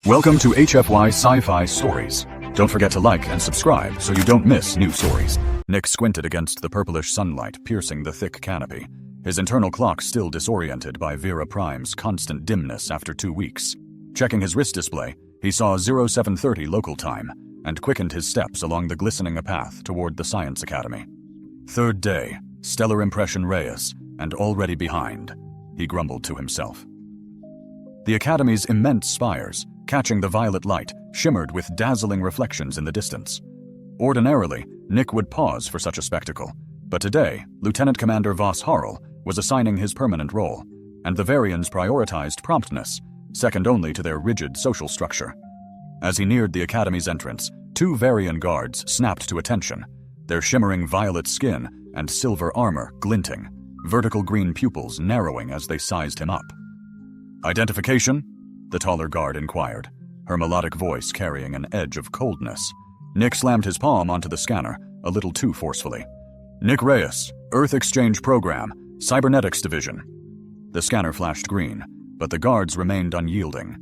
Welcome to HFY Sci-Fi Stories. Don't forget to like and subscribe so you don't miss new stories. Nick squinted against the purplish sunlight piercing the thick canopy, his internal clock still disoriented by Vera Prime's constant dimness after 2 weeks. Checking his wrist display, he saw 0730 local time and quickened his steps along the glistening path toward the Science Academy. Third day, stellar impression Reyes, and already behind, he grumbled to himself. The Academy's immense spires, catching the violet light, shimmered with dazzling reflections in the distance. Ordinarily, Nick would pause for such a spectacle, but today, Lieutenant Commander Voss Harl was assigning his permanent role, and the Varians prioritized promptness, second only to their rigid social structure. As he neared the Academy's entrance, 2 Varian guards snapped to attention, their shimmering violet skin and silver armor glinting, vertical green pupils narrowing as they sized him up. "Identification?" the taller guard inquired, her melodic voice carrying an edge of coldness. Nick slammed his palm onto the scanner, a little too forcefully. "Nick Reyes, Earth Exchange Program, Cybernetics Division." The scanner flashed green, but the guards remained unyielding.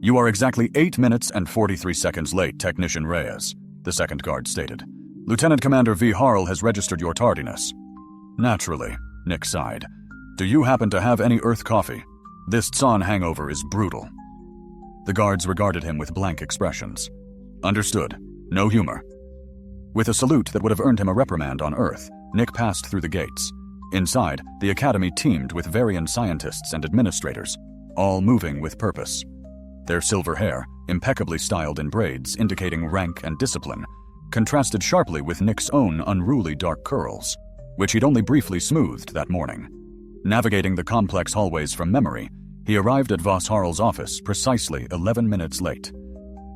"You are exactly 8 minutes and 43 seconds late, Technician Reyes," the second guard stated. "Lieutenant Commander V. Harl has registered your tardiness." "Naturally," Nick sighed. "Do you happen to have any Earth coffee? This Tsan hangover is brutal." The guards regarded him with blank expressions. "Understood. No humor." With a salute that would have earned him a reprimand on Earth, Nick passed through the gates. Inside, the Academy teemed with Varian scientists and administrators, all moving with purpose. Their silver hair, impeccably styled in braids indicating rank and discipline, contrasted sharply with Nick's own unruly dark curls, which he'd only briefly smoothed that morning. Navigating the complex hallways from memory, he arrived at Voss Harl's office precisely 11 minutes late.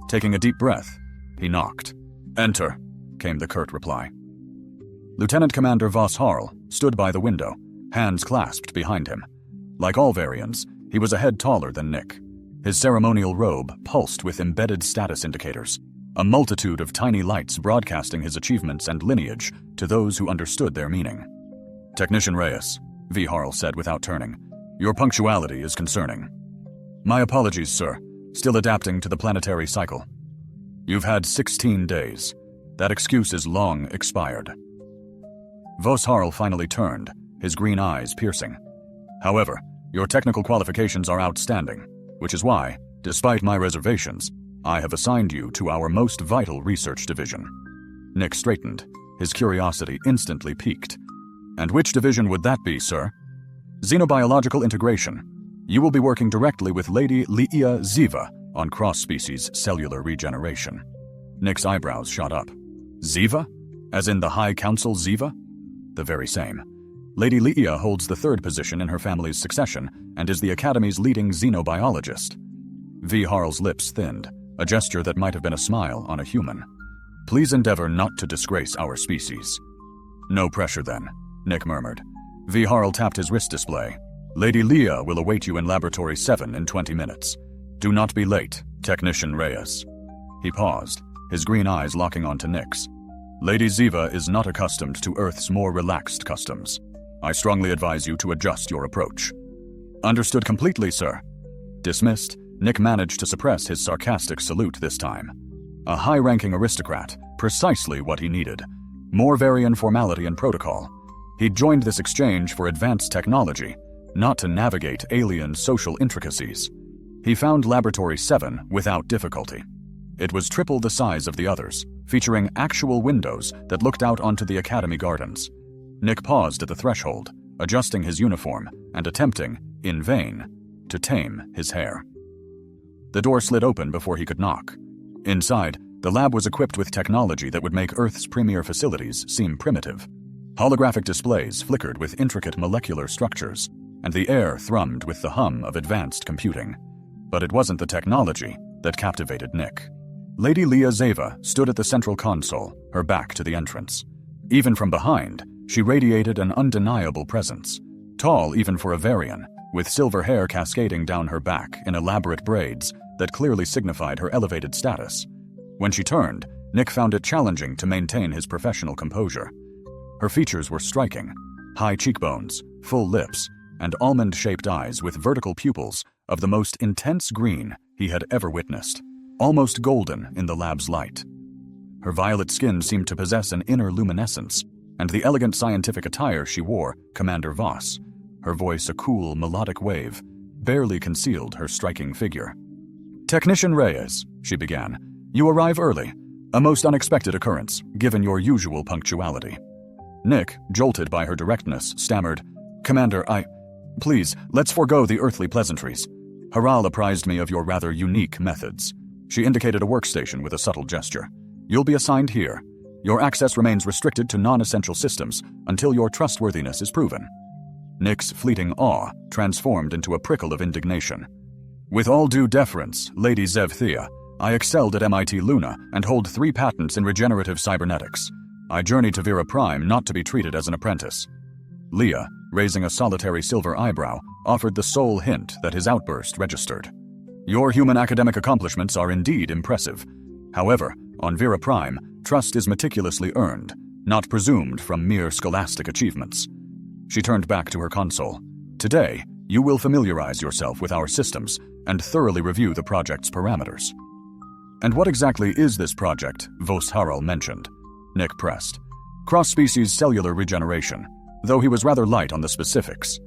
Taking a deep breath, he knocked. "Enter," came the curt reply. Lieutenant Commander Voss Harl stood by the window, hands clasped behind him. Like all Varians, he was a head taller than Nick. His ceremonial robe pulsed with embedded status indicators, a multitude of tiny lights broadcasting his achievements and lineage to those who understood their meaning. "Technician Reyes," V. Harl said without turning, "your punctuality is concerning." "My apologies, sir. Still adapting to the planetary cycle." "You've had 16 days. That excuse is long expired." Voss Harl finally turned, his green eyes piercing. "However, your technical qualifications are outstanding, which is why, despite my reservations, I have assigned you to our most vital research division." Nick straightened, his curiosity instantly piqued. "And which division would that be, sir?" "Xenobiological integration. You will be working directly with Lady Leia Ziva on cross-species cellular regeneration." Nick's eyebrows shot up. "Ziva? As in the High Council Ziva?" "The very same. Lady Leia holds the 3rd position in her family's succession and is the Academy's leading xenobiologist." V. Harl's lips thinned, a gesture that might have been a smile on a human. "Please endeavor not to disgrace our species." "No pressure then," Nick murmured. V. Harl tapped his wrist display. "Lady Leia will await you in Laboratory 7 in 20 minutes. Do not be late, Technician Reyes." He paused, his green eyes locking onto Nick's. "Lady Ziva is not accustomed to Earth's more relaxed customs. I strongly advise you to adjust your approach." "Understood completely, sir." Dismissed, Nick managed to suppress his sarcastic salute this time. A high-ranking aristocrat, precisely what he needed. More Varian formality and protocol. He'd joined this exchange for advanced technology, not to navigate alien social intricacies. He found Laboratory 7 without difficulty. It was triple the size of the others, featuring actual windows that looked out onto the Academy gardens. Nick paused at the threshold, adjusting his uniform and attempting, in vain, to tame his hair. The door slid open before he could knock. Inside, the lab was equipped with technology that would make Earth's premier facilities seem primitive. Holographic displays flickered with intricate molecular structures, and the air thrummed with the hum of advanced computing. But it wasn't the technology that captivated Nick. Lady Leia Ziva stood at the central console, her back to the entrance. Even from behind, she radiated an undeniable presence. Tall even for a Varian, with silver hair cascading down her back in elaborate braids that clearly signified her elevated status. When she turned, Nick found it challenging to maintain his professional composure. Her features were striking: high cheekbones, full lips, and almond-shaped eyes with vertical pupils of the most intense green he had ever witnessed, almost golden in the lab's light. Her violet skin seemed to possess an inner luminescence, and the elegant scientific attire she wore, Commander Voss, her voice a cool, melodic wave, barely concealed her striking figure. "Technician Reyes," she began, "you arrive early. A most unexpected occurrence, given your usual punctuality." Nick, jolted by her directness, stammered, "Commander, Please, let's forego the earthly pleasantries. Haral apprised me of your rather unique methods." She indicated a workstation with a subtle gesture. "You'll be assigned here. Your access remains restricted to non-essential systems until your trustworthiness is proven." Nick's fleeting awe transformed into a prickle of indignation. "With all due deference, Lady Zevthea, I excelled at MIT Luna and hold 3 patents in regenerative cybernetics. I journeyed to Vera Prime not to be treated as an apprentice." Leah, raising a solitary silver eyebrow, offered the sole hint that his outburst registered. "Your human academic accomplishments are indeed impressive. However, on Vera Prime, trust is meticulously earned, not presumed from mere scholastic achievements." She turned back to her console. "Today, you will familiarize yourself with our systems and thoroughly review the project's parameters." "And what exactly is this project Vos Harald mentioned?" Nick pressed. "Cross-species cellular regeneration, though he was rather light on the specifics."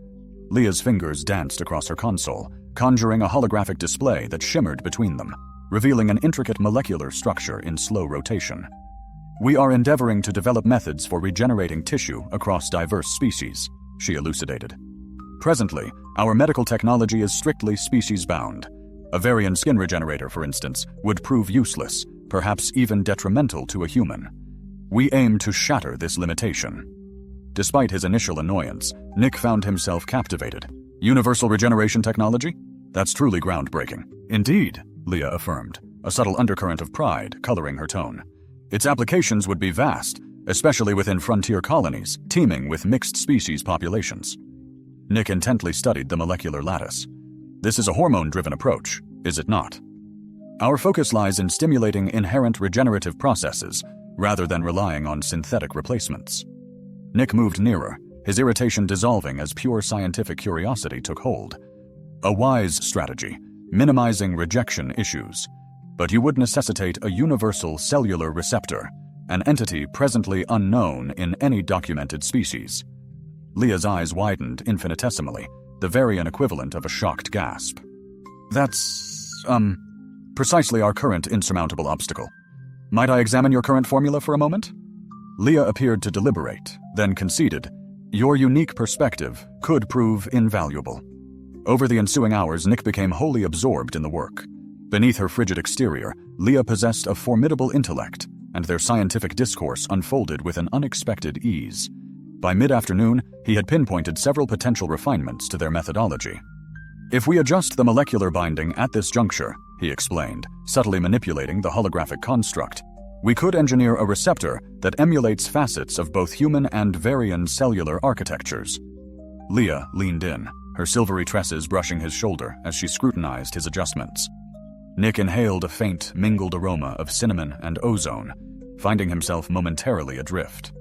Leah's fingers danced across her console, conjuring a holographic display that shimmered between them, revealing an intricate molecular structure in slow rotation. "We are endeavoring to develop methods for regenerating tissue across diverse species," she elucidated. "Presently, our medical technology is strictly species-bound. A Varian skin regenerator, for instance, would prove useless, perhaps even detrimental to a human. We aim to shatter this limitation." Despite his initial annoyance, Nick found himself captivated. "Universal regeneration technology? That's truly groundbreaking." "Indeed," Leah affirmed, a subtle undercurrent of pride coloring her tone. "Its applications would be vast, especially within frontier colonies, teeming with mixed-species populations." Nick intently studied the molecular lattice. "This is a hormone-driven approach, is it not? Our focus lies in stimulating inherent regenerative processes, rather than relying on synthetic replacements." Nick moved nearer, his irritation dissolving as pure scientific curiosity took hold. "A wise strategy, minimizing rejection issues. But you would necessitate a universal cellular receptor, an entity presently unknown in any documented species." Leah's eyes widened infinitesimally, the Varian equivalent of a shocked gasp. "That's, precisely our current insurmountable obstacle. Might I examine your current formula for a moment?" Leah appeared to deliberate, then conceded, "Your unique perspective could prove invaluable." Over the ensuing hours, Nick became wholly absorbed in the work. Beneath her frigid exterior, Leah possessed a formidable intellect, and their scientific discourse unfolded with an unexpected ease. By mid-afternoon, he had pinpointed several potential refinements to their methodology. "If we adjust the molecular binding at this juncture," he explained, subtly manipulating the holographic construct, "we could engineer a receptor that emulates facets of both human and Varian cellular architectures." Leah leaned in, her silvery tresses brushing his shoulder as she scrutinized his adjustments. Nick inhaled a faint, mingled aroma of cinnamon and ozone, finding himself momentarily adrift.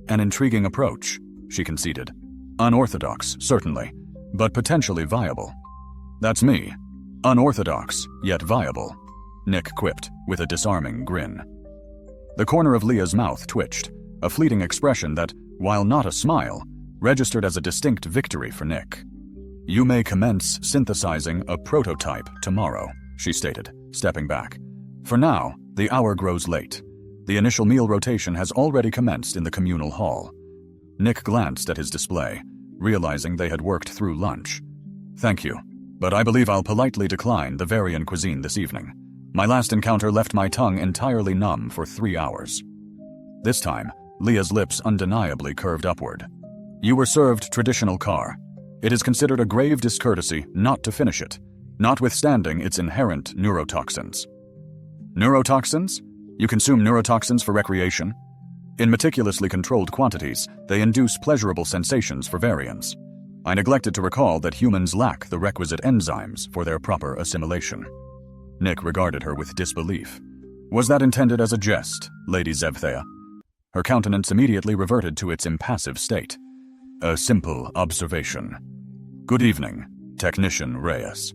"An intriguing approach," she conceded. "Unorthodox, certainly, but potentially viable." "That's me. Unorthodox, yet viable," Nick quipped, with a disarming grin. The corner of Leah's mouth twitched, a fleeting expression that, while not a smile, registered as a distinct victory for Nick. "You may commence synthesizing a prototype tomorrow," she stated, stepping back. "For now, the hour grows late. The initial meal rotation has already commenced in the communal hall." Nick glanced at his display, realizing they had worked through lunch. "Thank you, but I believe I'll politely decline the Varian cuisine this evening. My last encounter left my tongue entirely numb for 3 hours." This time, Leah's lips undeniably curved upward. "You were served traditional car. It is considered a grave discourtesy not to finish it, notwithstanding its inherent neurotoxins." "Neurotoxins? You consume neurotoxins for recreation?" "In meticulously controlled quantities, they induce pleasurable sensations for Varians. I neglected to recall that humans lack the requisite enzymes for their proper assimilation." Nick regarded her with disbelief. "Was that intended as a jest, Lady Zevthea?" Her countenance immediately reverted to its impassive state. "A simple observation. Good evening, Technician Reyes."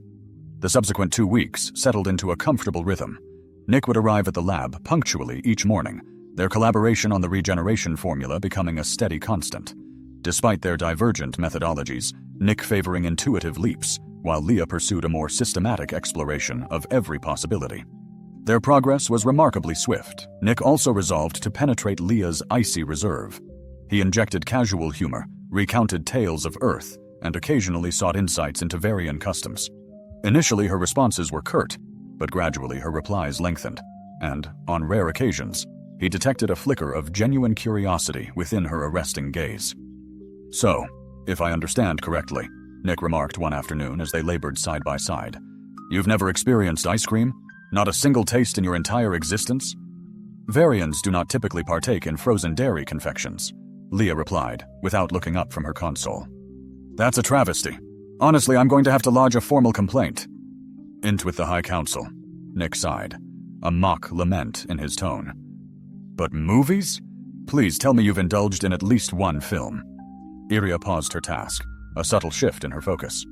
The subsequent 2 weeks settled into a comfortable rhythm. Nick would arrive at the lab punctually each morning, their collaboration on the regeneration formula becoming a steady constant. Despite their divergent methodologies, Nick favoring intuitive leaps, while Leah pursued a more systematic exploration of every possibility. Their progress was remarkably swift. Nick also resolved to penetrate Leah's icy reserve. He injected casual humor, recounted tales of Earth, and occasionally sought insights into Varian customs. Initially, her responses were curt, but gradually her replies lengthened, and, on rare occasions, he detected a flicker of genuine curiosity within her arresting gaze. "So, if I understand correctly," Nick remarked one afternoon as they labored side by side, "you've never experienced ice cream? Not a single taste in your entire existence?" "Varians do not typically partake in frozen dairy confections," Leah replied, without looking up from her console. "That's a travesty. Honestly, I'm going to have to lodge a formal complaint." "Int with the High Council," Nick sighed, a mock lament in his tone. "But movies? Please tell me you've indulged in at least one film." Iria paused her task, a subtle shift in her focus.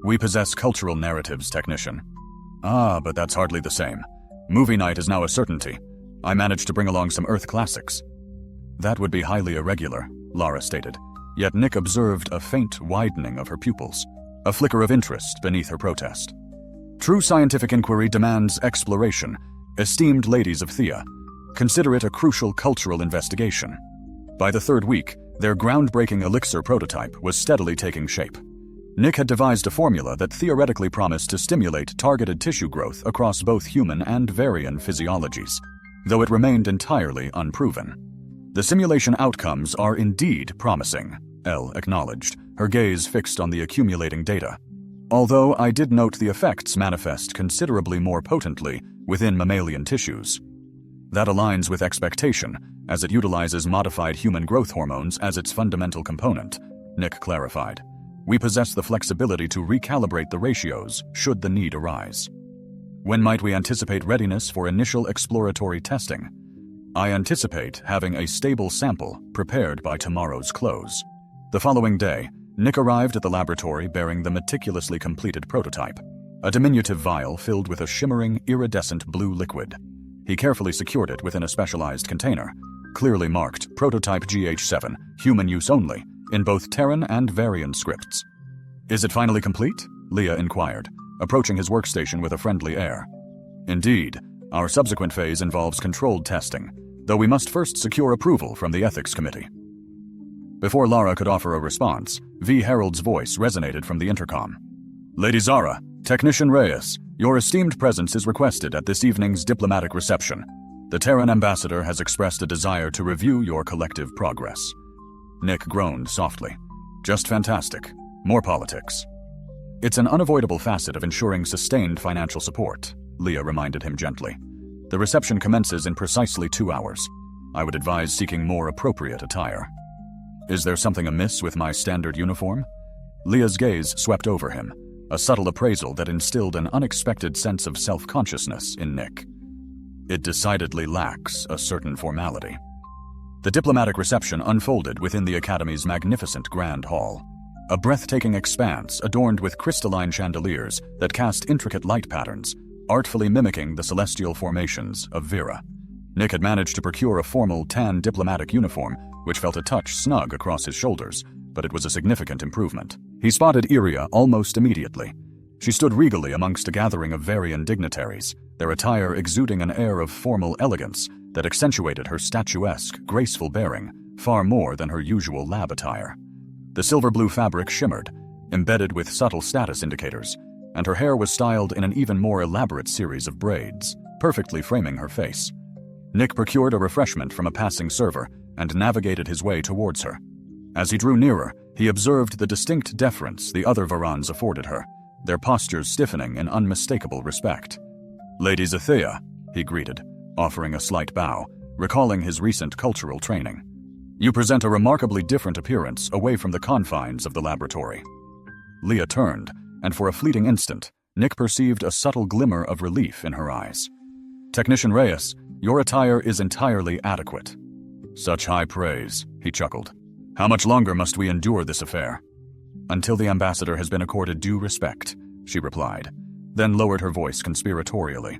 "We possess cultural narratives, technician." "Ah, but that's hardly the same. Movie night is now a certainty. I managed to bring along some Earth classics." "That would be highly irregular," Lara stated, yet Nick observed a faint widening of her pupils, a flicker of interest beneath her protest. "True scientific inquiry demands exploration. Esteemed ladies of Thea, consider it a crucial cultural investigation." By the 3rd week, their groundbreaking elixir prototype was steadily taking shape. Nick had devised a formula that theoretically promised to stimulate targeted tissue growth across both human and Varian physiologies, though it remained entirely unproven. "The simulation outcomes are indeed promising," Elle acknowledged, her gaze fixed on the accumulating data. "Although I did note the effects manifest considerably more potently within mammalian tissues. That aligns with expectation, as it utilizes modified human growth hormones as its fundamental component," Nick clarified. "We possess the flexibility to recalibrate the ratios should the need arise." "When might we anticipate readiness for initial exploratory testing?" "I anticipate having a stable sample prepared by tomorrow's close." The following day, Nick arrived at the laboratory bearing the meticulously completed prototype, a diminutive vial filled with a shimmering, iridescent blue liquid. He carefully secured it within a specialized container, clearly marked Prototype GH7, human use only, in both Terran and Varian scripts. "Is it finally complete?" Leah inquired, approaching his workstation with a friendly air. "Indeed, our subsequent phase involves controlled testing, though we must first secure approval from the Ethics Committee." Before Lara could offer a response, V. Harold's voice resonated from the intercom. "Lady Zara, Technician Reyes, your esteemed presence is requested at this evening's diplomatic reception. The Terran ambassador has expressed a desire to review your collective progress." Nick groaned softly. "Just fantastic. More politics." "It's an unavoidable facet of ensuring sustained financial support," Leah reminded him gently. "The reception commences in precisely 2 hours. I would advise seeking more appropriate attire." "Is there something amiss with my standard uniform?" Leah's gaze swept over him, a subtle appraisal that instilled an unexpected sense of self-consciousness in Nick. "It decidedly lacks a certain formality." The diplomatic reception unfolded within the Academy's magnificent grand hall, a breathtaking expanse adorned with crystalline chandeliers that cast intricate light patterns, artfully mimicking the celestial formations of Vera. Nick had managed to procure a formal tan diplomatic uniform, which felt a touch snug across his shoulders, but it was a significant improvement. He spotted Iria almost immediately. She stood regally amongst a gathering of Varian dignitaries, their attire exuding an air of formal elegance that accentuated her statuesque, graceful bearing far more than her usual lab attire. The silver-blue fabric shimmered, embedded with subtle status indicators, and her hair was styled in an even more elaborate series of braids, perfectly framing her face. Nick procured a refreshment from a passing server and navigated his way towards her. As he drew nearer, he observed the distinct deference the other Varans afforded her, their postures stiffening in unmistakable respect. "Lady Zathea," he greeted, offering a slight bow, recalling his recent cultural training. "You present a remarkably different appearance away from the confines of the laboratory." Leah turned, and for a fleeting instant, Nick perceived a subtle glimmer of relief in her eyes. "Technician Reyes, your attire is entirely adequate." "Such high praise," he chuckled. "How much longer must we endure this affair?" "Until the ambassador has been accorded due respect," she replied. then lowered her voice conspiratorially.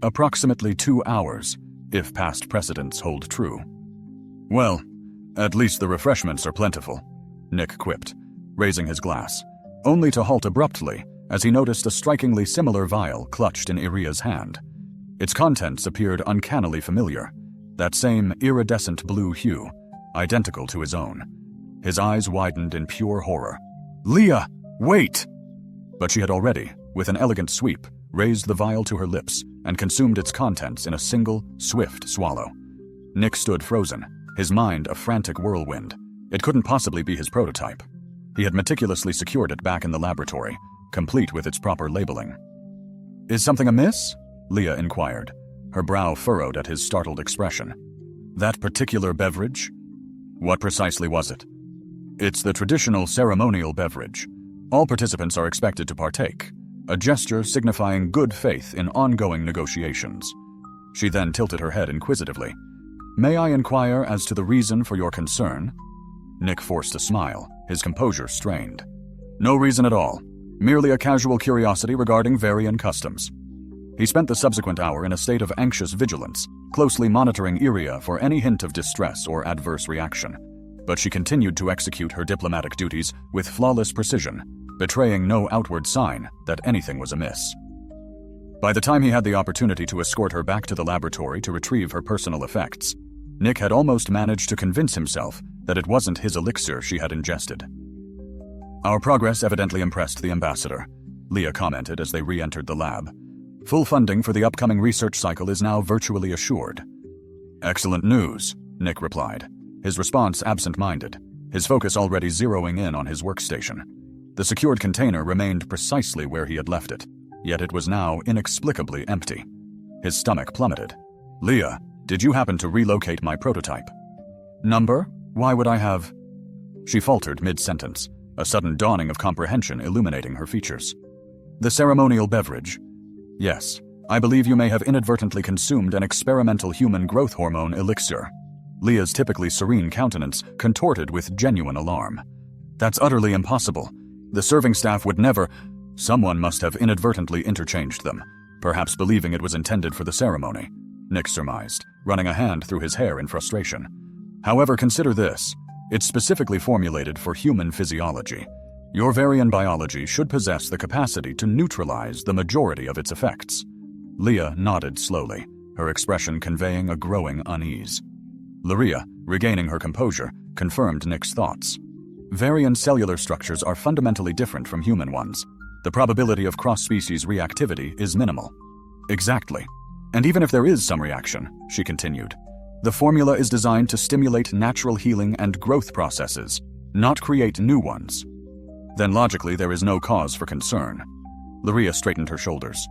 Approximately 2 hours, if past precedents hold true. Well, at least the refreshments are plentiful, Nick quipped, raising his glass, only to halt abruptly as he noticed a strikingly similar vial clutched in Iria's hand. Its contents appeared uncannily familiar, that same iridescent blue hue, identical to his own. His eyes widened in pure horror. "Leah, wait!" But she had already, with an elegant sweep, raised the vial to her lips and consumed its contents in a single, swift swallow. Nick stood frozen, his mind a frantic whirlwind. It couldn't possibly be his prototype. He had meticulously secured it back in the laboratory, complete with its proper labeling. "Is something amiss?" Leah inquired, her brow furrowed at his startled expression. "That particular beverage? What precisely was it?" "It's the traditional ceremonial beverage. All participants are expected to partake, a gesture signifying good faith in ongoing negotiations." She then tilted her head inquisitively. "May I inquire as to the reason for your concern?" Nick forced a smile, his composure strained. "No reason at all. Merely a casual curiosity regarding Varian customs." He spent the subsequent hour in a state of anxious vigilance, closely monitoring Iria for any hint of distress or adverse reaction. But she continued to execute her diplomatic duties with flawless precision, betraying no outward sign that anything was amiss. By the time he had the opportunity to escort her back to the laboratory to retrieve her personal effects, Nick had almost managed to convince himself that it wasn't his elixir she had ingested. "Our progress evidently impressed the ambassador," Leah commented as they re-entered the lab. "Full funding for the upcoming research cycle is now virtually assured." "Excellent news," Nick replied, his response absent-minded, his focus already zeroing in on his workstation. The secured container remained precisely where he had left it, yet it was now inexplicably empty. His stomach plummeted. "Leah, did you happen to relocate my prototype?" "Number? Why would I have—" She faltered mid-sentence, a sudden dawning of comprehension illuminating her features. "The ceremonial beverage. Yes, I believe you may have inadvertently consumed an experimental human growth hormone elixir." Leah's typically serene countenance contorted with genuine alarm. "That's utterly impossible. The serving staff would never—" "Someone must have inadvertently interchanged them, perhaps believing it was intended for the ceremony," Nick surmised, running a hand through his hair in frustration. "However, consider this. It's specifically formulated for human physiology. Your Varian biology should possess the capacity to neutralize the majority of its effects." Leah nodded slowly, her expression conveying a growing unease. Lyria, regaining her composure, confirmed Nick's thoughts. "Varian cellular structures are fundamentally different from human ones. The probability of cross-species reactivity is minimal." "Exactly. And even if there is some reaction," she continued, "the formula is designed to stimulate natural healing and growth processes, not create new ones." "Then logically there is no cause for concern." Lyria straightened her shoulders.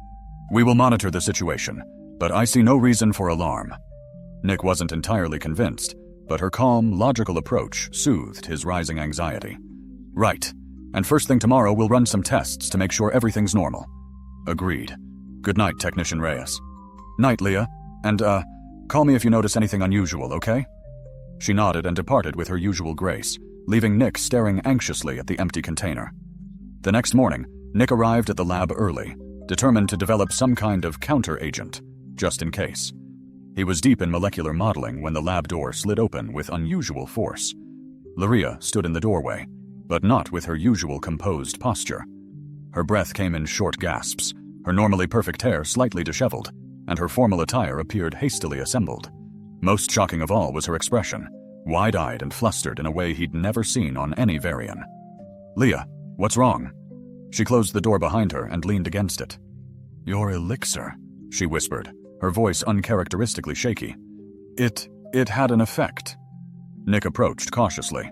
"We will monitor the situation, but I see no reason for alarm." Nick wasn't entirely convinced, but her calm, logical approach soothed his rising anxiety. "Right. And first thing tomorrow we'll run some tests to make sure everything's normal." "Agreed. Good night, Technician Reyes." "Night, Leah. And, call me if you notice anything unusual, okay?" She nodded and departed with her usual grace, leaving Nick staring anxiously at the empty container. The next morning, Nick arrived at the lab early, determined to develop some kind of counter-agent, just in case. He was deep in molecular modeling when the lab door slid open with unusual force. Lyria stood in the doorway, but not with her usual composed posture. Her breath came in short gasps, her normally perfect hair slightly disheveled, and her formal attire appeared hastily assembled. Most shocking of all was her expression, wide-eyed and flustered in a way he'd never seen on any Varian. "Leah, what's wrong?" She closed the door behind her and leaned against it. "Your elixir," she whispered, her voice uncharacteristically shaky. It had an effect." Nick approached cautiously.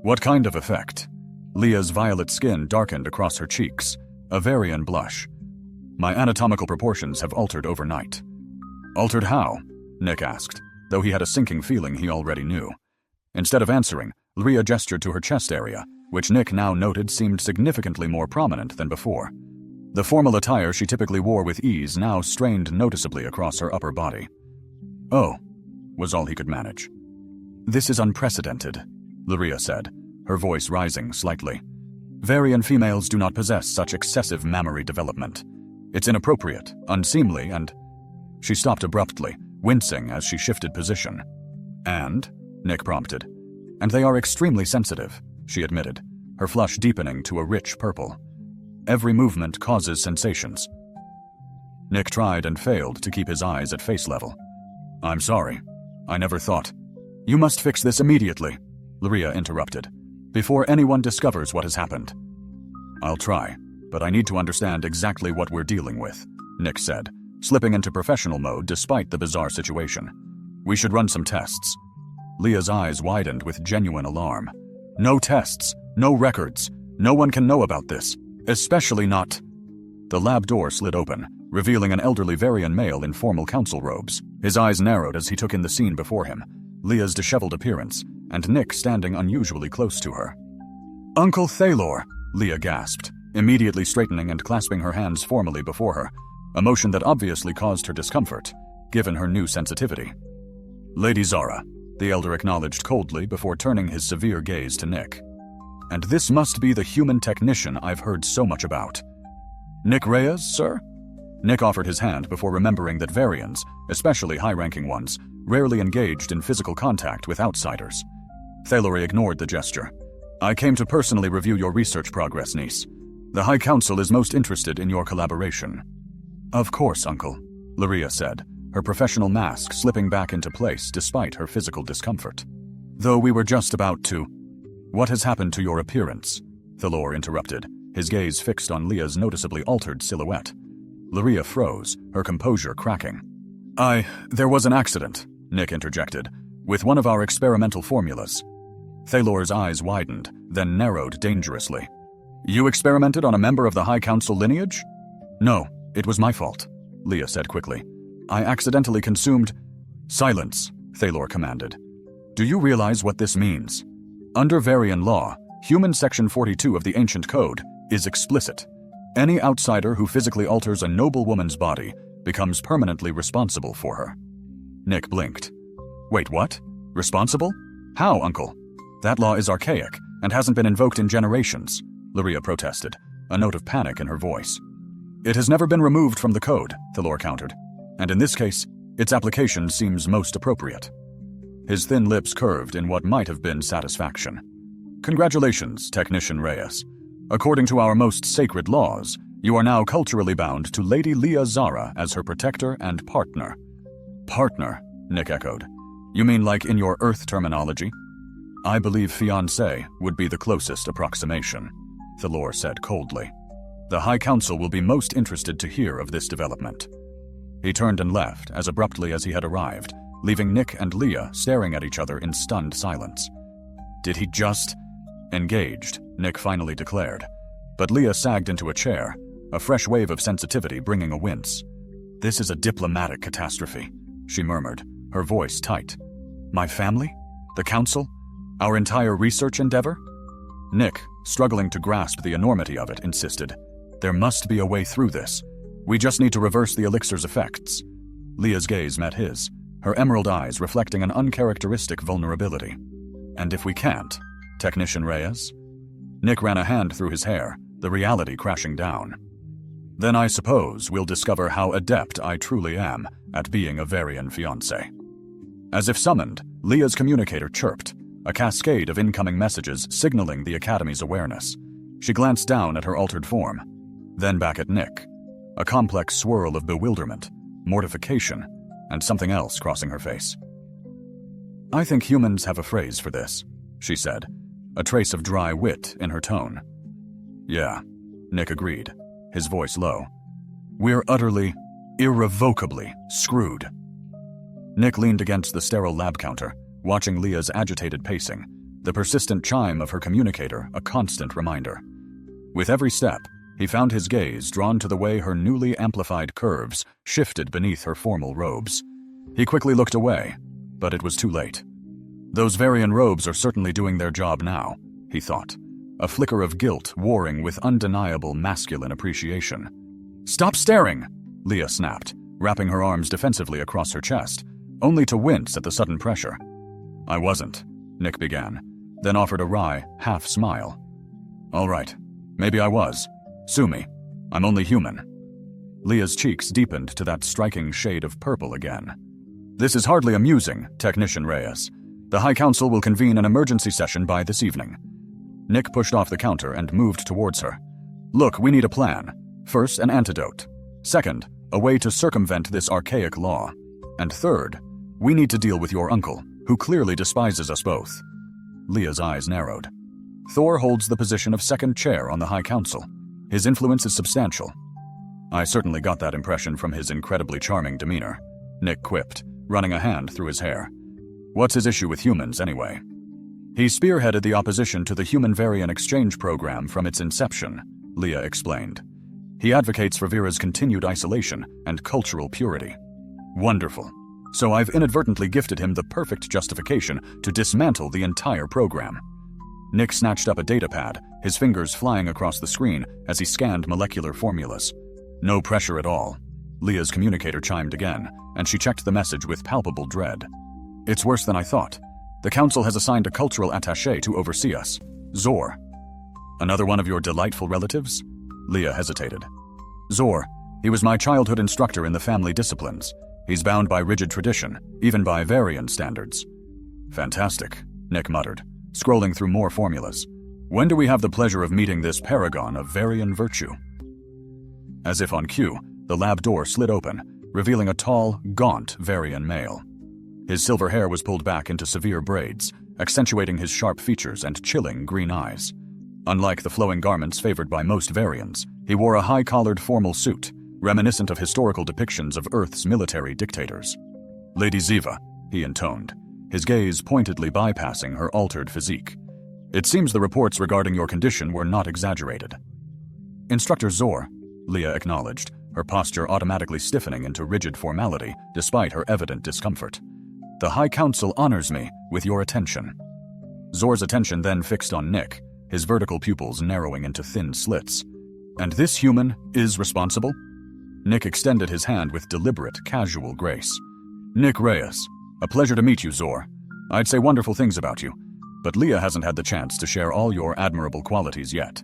"What kind of effect?" Leah's violet skin darkened across her cheeks, a Varian blush. "My anatomical proportions have altered overnight." "Altered how?" Nick asked, though he had a sinking feeling he already knew. Instead of answering, Lyria gestured to her chest area, which Nick now noted seemed significantly more prominent than before. The formal attire she typically wore with ease now strained noticeably across her upper body. "Oh," was all he could manage. "This is unprecedented," Lyria said, her voice rising slightly. "Varian females do not possess such excessive mammary development. It's inappropriate, unseemly, and... She stopped abruptly, wincing as she shifted position. And? Nick prompted. And they are extremely sensitive, she admitted, her flush deepening to a rich purple. Every movement causes sensations. Nick tried and failed to keep his eyes at face level. I'm sorry. I never thought. You must fix this immediately, Luria interrupted, before anyone discovers what has happened. I'll try, but I need to understand exactly what we're dealing with, Nick said, slipping into professional mode despite the bizarre situation. We should run some tests. Leah's eyes widened with genuine alarm. No tests, no records. No one can know about this, especially not... The lab door slid open, revealing an elderly Varian male in formal council robes. His eyes narrowed as he took in the scene before him, Leah's disheveled appearance, and Nick standing unusually close to her. Uncle Thalor, Leah gasped, immediately straightening and clasping her hands formally before her, a motion that obviously caused her discomfort, given her new sensitivity. Lady Zara, the elder acknowledged coldly before turning his severe gaze to Nick. And this must be the human technician I've heard so much about. Nick Reyes, sir? Nick offered his hand before remembering that Varians, especially high-ranking ones, rarely engaged in physical contact with outsiders. Thalori ignored the gesture. I came to personally review your research progress, niece. The High Council is most interested in your collaboration. Of course, Uncle, Luria said, her professional mask slipping back into place despite her physical discomfort. Though we were just about to... What has happened to your appearance? Thalor interrupted, his gaze fixed on Leah's noticeably altered silhouette. Luria froze, her composure cracking. There was an accident, Nick interjected, with one of our experimental formulas. Thalor's eyes widened, then narrowed dangerously. You experimented on a member of the High Council lineage? No, it was my fault, Leah said quickly. I accidentally consumed... Silence, Thalor commanded. Do you realize what this means? Under Varian law, Human Section 42 of the Ancient Code is explicit. Any outsider who physically alters a noble woman's body becomes permanently responsible for her. Nick blinked. Wait, what? Responsible? How, Uncle? That law is archaic and hasn't been invoked in generations, Luria protested, a note of panic in her voice. It has never been removed from the code, Thalor countered, and in this case, its application seems most appropriate. His thin lips curved in what might have been satisfaction. Congratulations, Technician Reyes. According to our most sacred laws, you are now culturally bound to Lady Leah Zara as her protector and partner. Partner, Nick echoed. You mean like in your Earth terminology? I believe fiancé would be the closest approximation, Thalor said coldly. The High Council will be most interested to hear of this development. He turned and left as abruptly as he had arrived, leaving Nick and Leah staring at each other in stunned silence. Did he just... Engaged, Nick finally declared, but Leah sagged into a chair, a fresh wave of sensitivity bringing a wince. This is a diplomatic catastrophe, she murmured, her voice tight. My family? The Council? Our entire research endeavor? Nick, struggling to grasp the enormity of it, insisted. There must be a way through this. We just need to reverse the elixir's effects. Leah's gaze met his, her emerald eyes reflecting an uncharacteristic vulnerability. And if we can't, Technician Reyes? Nick ran a hand through his hair, the reality crashing down. Then I suppose we'll discover how adept I truly am at being a Varian fiancé. As if summoned, Leah's communicator chirped, a cascade of incoming messages signaling the Academy's awareness. She glanced down at her altered form, then back at Nick, a complex swirl of bewilderment, mortification, and something else crossing her face. I think humans have a phrase for this, she said, a trace of dry wit in her tone. Yeah, Nick agreed, his voice low. We're utterly, irrevocably screwed. Nick leaned against the sterile lab counter, watching Leah's agitated pacing, the persistent chime of her communicator a constant reminder. With every step, he found his gaze drawn to the way her newly amplified curves shifted beneath her formal robes. He quickly looked away, but it was too late. Those Varian robes are certainly doing their job now, he thought, a flicker of guilt warring with undeniable masculine appreciation. Stop staring, Leah snapped, wrapping her arms defensively across her chest, only to wince at the sudden pressure. I wasn't, Nick began, then offered a wry, half-smile. All right, maybe I was. Sue me. I'm only human. Leah's cheeks deepened to that striking shade of purple again. "This is hardly amusing, Technician Reyes. The High Council will convene an emergency session by this evening." Nick pushed off the counter and moved towards her. "Look, we need a plan. First, an antidote. Second, a way to circumvent this archaic law. And third, we need to deal with your uncle, who clearly despises us both." Leah's eyes narrowed. "Thor holds the position of second chair on the High Council. His influence is substantial." "I certainly got that impression from his incredibly charming demeanor," Nick quipped, running a hand through his hair. "What's his issue with humans, anyway?" "He spearheaded the opposition to the Human Variant Exchange Program from its inception," Leah explained. "He advocates for Vera's continued isolation and cultural purity." "Wonderful. So I've inadvertently gifted him the perfect justification to dismantle the entire program." Nick snatched up a datapad, his fingers flying across the screen as he scanned molecular formulas. "No pressure at all." Leah's communicator chimed again, and she checked the message with palpable dread. "It's worse than I thought. The Council has assigned a cultural attaché to oversee us. Zor." "Another one of your delightful relatives?" Leah hesitated. "Zor. He was my childhood instructor in the family disciplines. He's bound by rigid tradition, even by Varian standards." "Fantastic," Nick muttered, scrolling through more formulas. "When do we have the pleasure of meeting this paragon of Varian virtue?" As if on cue, the lab door slid open, revealing a tall, gaunt Varian male. His silver hair was pulled back into severe braids, accentuating his sharp features and chilling green eyes. Unlike the flowing garments favored by most Varians, he wore a high-collared formal suit, reminiscent of historical depictions of Earth's military dictators. "Lady Ziva," he intoned, his gaze pointedly bypassing her altered physique. "It seems the reports regarding your condition were not exaggerated." "Instructor Zor," Leah acknowledged, her posture automatically stiffening into rigid formality despite her evident discomfort. "The High Council honors me with your attention." Zor's attention then fixed on Nick, his vertical pupils narrowing into thin slits. "And this human is responsible?" Nick extended his hand with deliberate, casual grace. "Nick Reyes. A pleasure to meet you, Zor. I'd say wonderful things about you, but Leah hasn't had the chance to share all your admirable qualities yet."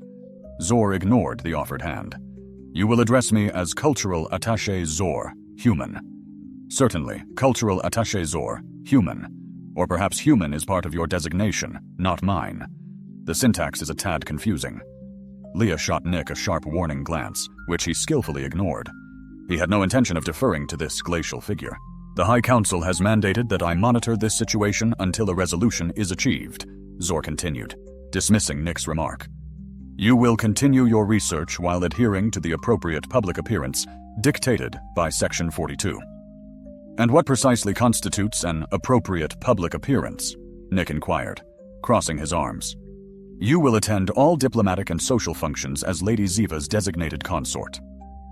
Zor ignored the offered hand. "You will address me as Cultural Attaché Zor, Human." "Certainly, Cultural Attaché Zor, Human. Or perhaps human is part of your designation, not mine. The syntax is a tad confusing." Leah shot Nick a sharp warning glance, which he skillfully ignored. He had no intention of deferring to this glacial figure. "The High Council has mandated that I monitor this situation until a resolution is achieved," Zor continued, dismissing Nick's remark. "You will continue your research while adhering to the appropriate public appearance dictated by Section 42. "And what precisely constitutes an appropriate public appearance?" Nick inquired, crossing his arms. "You will attend all diplomatic and social functions as Lady Ziva's designated consort.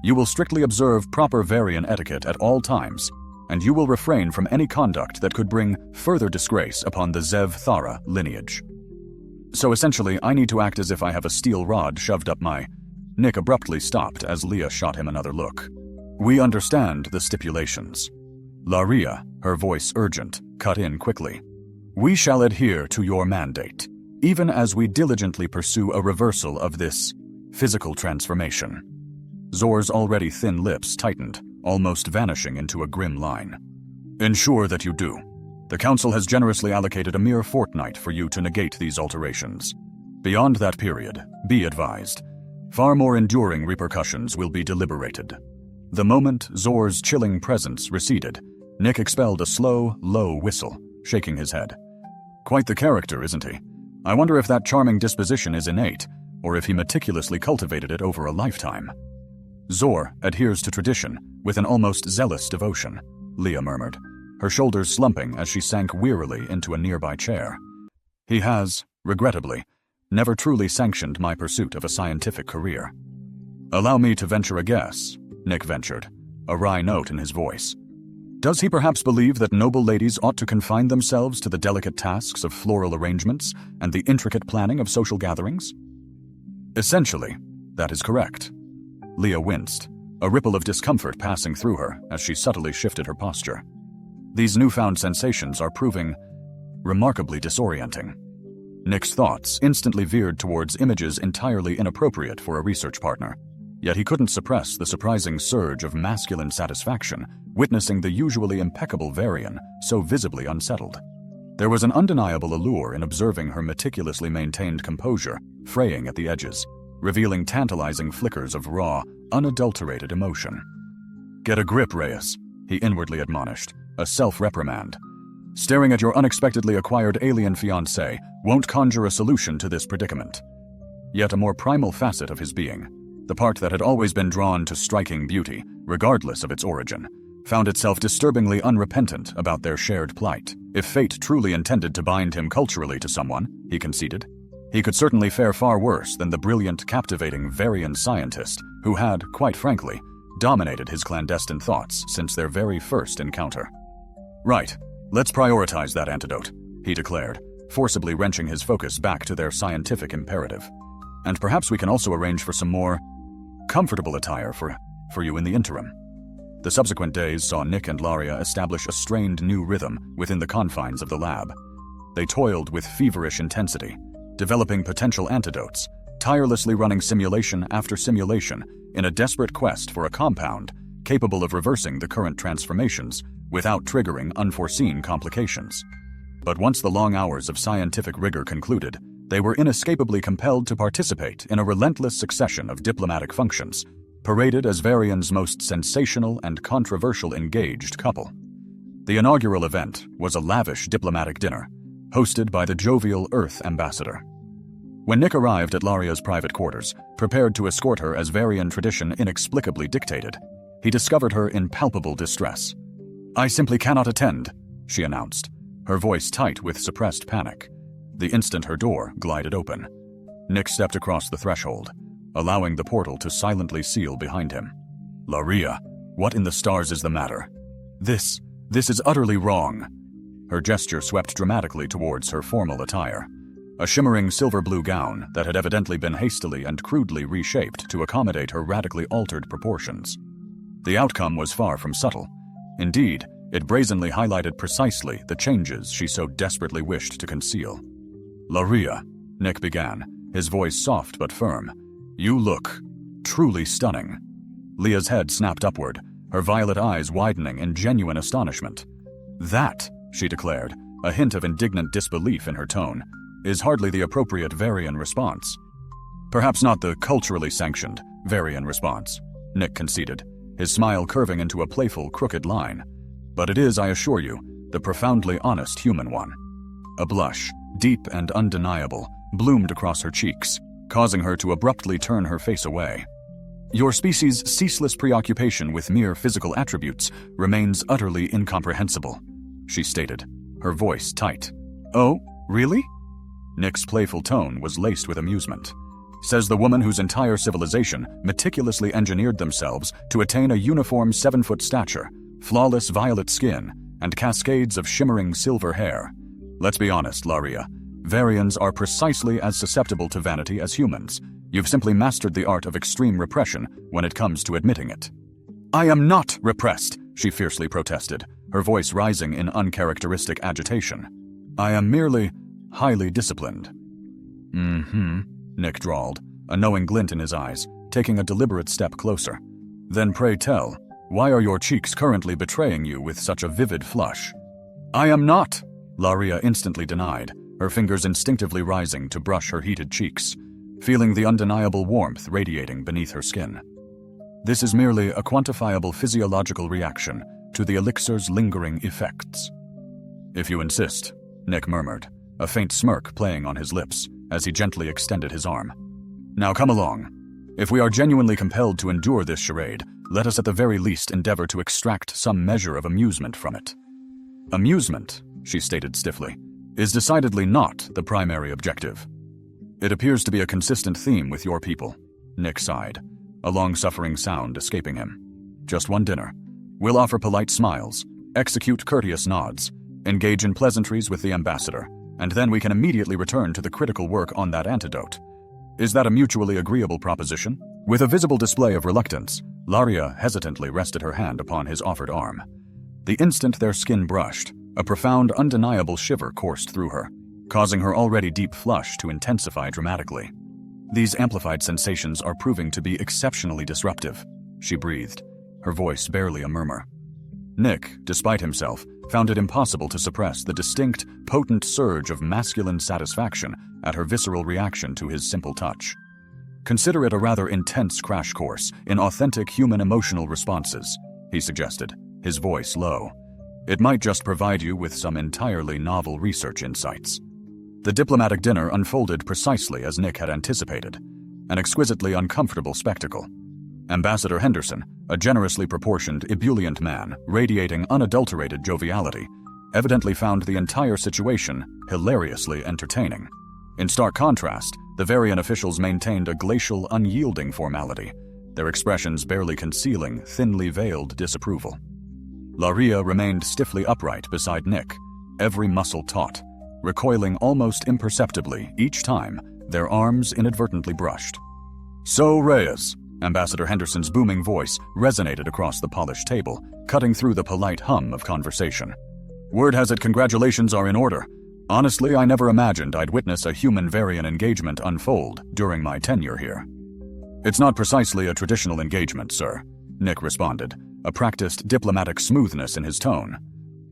You will strictly observe proper Varian etiquette at all times, and you will refrain from any conduct that could bring further disgrace upon the Zev Thara lineage." "So essentially, I need to act as if I have a steel rod shoved up my—" Nick abruptly stopped as Leah shot him another look. "We understand the stipulations." Laria, her voice urgent, cut in quickly. "We shall adhere to your mandate, even as we diligently pursue a reversal of this physical transformation." Zor's already thin lips tightened, almost vanishing into a grim line. "Ensure that you do. The Council has generously allocated a mere fortnight for you to negate these alterations. Beyond that period, be advised, far more enduring repercussions will be deliberated." The moment Zor's chilling presence receded, Nick expelled a slow, low whistle, shaking his head. "Quite the character, isn't he? I wonder if that charming disposition is innate, or if he meticulously cultivated it over a lifetime." "Zor adheres to tradition with an almost zealous devotion," Leah murmured, her shoulders slumping as she sank wearily into a nearby chair. "He has, regrettably, never truly sanctioned my pursuit of a scientific career." "Allow me to venture a guess," Nick ventured, a wry note in his voice. "Does he perhaps believe that noble ladies ought to confine themselves to the delicate tasks of floral arrangements and the intricate planning of social gatherings?" "Essentially, that is correct." Leah winced, a ripple of discomfort passing through her as she subtly shifted her posture. These newfound sensations are proving remarkably disorienting. Nick's thoughts instantly veered towards images entirely inappropriate for a research partner. Yet he couldn't suppress the surprising surge of masculine satisfaction witnessing the usually impeccable Varian so visibly unsettled. There was an undeniable allure in observing her meticulously maintained composure fraying at the edges, revealing tantalizing flickers of raw, unadulterated emotion. "Get a grip, Reyes," he inwardly admonished, a self-reprimand. "Staring at your unexpectedly acquired alien fiancée won't conjure a solution to this predicament." Yet a more primal facet of his being, the part that had always been drawn to striking beauty, regardless of its origin, found itself disturbingly unrepentant about their shared plight. If fate truly intended to bind him culturally to someone, he conceded, he could certainly fare far worse than the brilliant, captivating Varian scientist who had, quite frankly, dominated his clandestine thoughts since their very first encounter. "Right, let's prioritize that antidote," he declared, forcibly wrenching his focus back to their scientific imperative. "And perhaps we can also arrange for some more comfortable attire for you in the interim." The subsequent days saw Nick and Laria establish a strained new rhythm within the confines of the lab. They toiled with feverish intensity, developing potential antidotes, tirelessly running simulation after simulation in a desperate quest for a compound capable of reversing the current transformations without triggering unforeseen complications. But once the long hours of scientific rigor concluded, they were inescapably compelled to participate in a relentless succession of diplomatic functions, paraded as Varian's most sensational and controversial engaged couple. The inaugural event was a lavish diplomatic dinner, hosted by the jovial Earth ambassador. When Nick arrived at Laria's private quarters, prepared to escort her as Varian tradition inexplicably dictated, he discovered her in palpable distress. "I simply cannot attend," she announced, her voice tight with suppressed panic. The instant her door glided open, Nick stepped across the threshold, allowing the portal to silently seal behind him. "Laria, what in the stars is the matter? This is utterly wrong." Her gesture swept dramatically towards her formal attire, a shimmering silver-blue gown that had evidently been hastily and crudely reshaped to accommodate her radically altered proportions. The outcome was far from subtle. Indeed, it brazenly highlighted precisely the changes she so desperately wished to conceal. "Laria," Nick began, his voice soft but firm, "you look truly stunning." Leah's head snapped upward, her violet eyes widening in genuine astonishment. "That," she declared, a hint of indignant disbelief in her tone, "is hardly the appropriate Varian response." "Perhaps not the culturally sanctioned Varian response," Nick conceded, his smile curving into a playful, crooked line. "But it is, I assure you, the profoundly honest human one." A blush, deep and undeniable, bloomed across her cheeks, causing her to abruptly turn her face away. "Your species' ceaseless preoccupation with mere physical attributes remains utterly incomprehensible," she stated, her voice tight. "Oh, really?" Nick's playful tone was laced with amusement. "Says the woman whose entire civilization meticulously engineered themselves to attain a uniform 7-foot stature, flawless violet skin, and cascades of shimmering silver hair. Let's be honest, Laria. Varians are precisely as susceptible to vanity as humans. You've simply mastered the art of extreme repression when it comes to admitting it." "I am not repressed," she fiercely protested, her voice rising in uncharacteristic agitation. "I am merely highly disciplined." Nick drawled, a knowing glint in his eyes, taking a deliberate step closer. "Then pray tell, why are your cheeks currently betraying you with such a vivid flush?" "I am not," Laria instantly denied, her fingers instinctively rising to brush her heated cheeks, feeling the undeniable warmth radiating beneath her skin. "This is merely a quantifiable physiological reaction to the elixir's lingering effects." "If you insist," Nick murmured, a faint smirk playing on his lips as he gently extended his arm. "Now come along. If we are genuinely compelled to endure this charade, let us at the very least endeavor to extract some measure of amusement from it." "Amusement," she stated stiffly, "is decidedly not the primary objective." "It appears to be a consistent theme with your people," Nick sighed, a long-suffering sound escaping him. "Just one dinner. We'll offer polite smiles, execute courteous nods, engage in pleasantries with the ambassador, and then we can immediately return to the critical work on that antidote. Is that a mutually agreeable proposition?" With a visible display of reluctance, Laria hesitantly rested her hand upon his offered arm. The instant their skin brushed, a profound, undeniable shiver coursed through her, causing her already deep flush to intensify dramatically. These amplified sensations are proving to be exceptionally disruptive, she breathed, her voice barely a murmur. Nick, despite himself, found it impossible to suppress the distinct, potent surge of masculine satisfaction at her visceral reaction to his simple touch. Consider it a rather intense crash course in authentic human emotional responses, he suggested, his voice low. It might just provide you with some entirely novel research insights. The diplomatic dinner unfolded precisely as Nick had anticipated, an exquisitely uncomfortable spectacle. Ambassador Henderson, a generously proportioned, ebullient man radiating unadulterated joviality, evidently found the entire situation hilariously entertaining. In stark contrast, the Varian officials maintained a glacial, unyielding formality, their expressions barely concealing thinly veiled disapproval. Laria remained stiffly upright beside Nick, every muscle taut, recoiling almost imperceptibly each time their arms inadvertently brushed. "So, Reyes," Ambassador Henderson's booming voice resonated across the polished table, cutting through the polite hum of conversation. "Word has it congratulations are in order. Honestly, I never imagined I'd witness a human-Varian engagement unfold during my tenure here." "It's not precisely a traditional engagement, sir," Nick responded, a practiced diplomatic smoothness in his tone.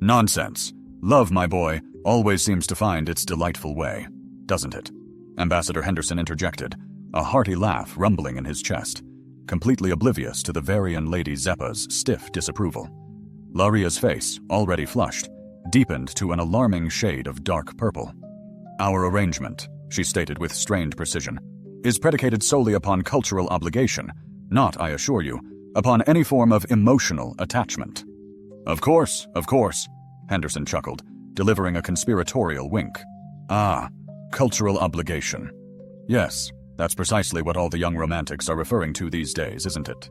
"Nonsense. Love, my boy, always seems to find its delightful way, doesn't it?" Ambassador Henderson interjected, a hearty laugh rumbling in his chest, completely oblivious to the Varian Lady Zeppa's stiff disapproval. Laria's face, already flushed, deepened to an alarming shade of dark purple. "Our arrangement," she stated with strained precision, "is predicated solely upon cultural obligation, not, I assure you, upon any form of emotional attachment." Of course," Henderson chuckled, delivering a conspiratorial wink. "Ah, cultural obligation. Yes, that's precisely what all the young romantics are referring to these days, isn't it?"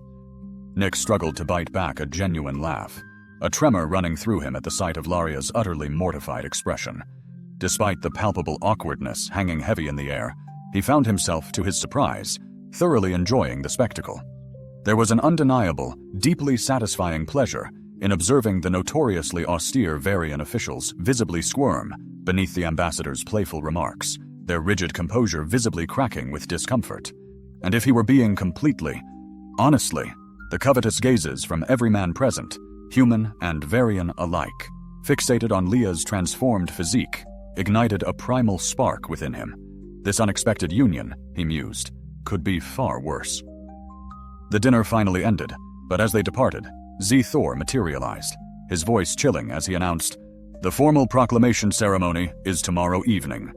Nick struggled to bite back a genuine laugh, a tremor running through him at the sight of Laria's utterly mortified expression. Despite the palpable awkwardness hanging heavy in the air, he found himself, to his surprise, thoroughly enjoying the spectacle. There was an undeniable, deeply satisfying pleasure in observing the notoriously austere Varian officials visibly squirm beneath the ambassador's playful remarks, their rigid composure visibly cracking with discomfort. And if he were being completely, honestly, the covetous gazes from every man present, human and Varian alike, fixated on Leah's transformed physique, ignited a primal spark within him. This unexpected union, he mused, could be far worse. The dinner finally ended, but as they departed, Z. Thor materialized, his voice chilling as he announced, "The formal proclamation ceremony is tomorrow evening."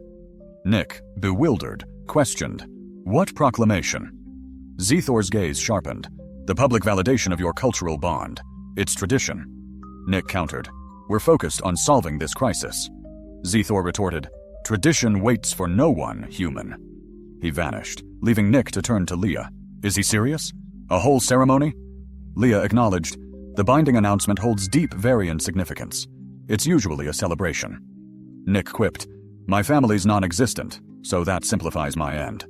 Nick, bewildered, questioned, "What proclamation?" Z. Thor's gaze sharpened. "The public validation of your cultural bond. It's tradition." Nick countered, "We're focused on solving this crisis." Z. Thor retorted, "Tradition waits for no one, human." He vanished, leaving Nick to turn to Leah. "Is he serious? A whole ceremony?" Leah acknowledged, "The binding announcement holds deep Varian significance. It's usually a celebration." Nick quipped, "My family's non-existent, so that simplifies my end."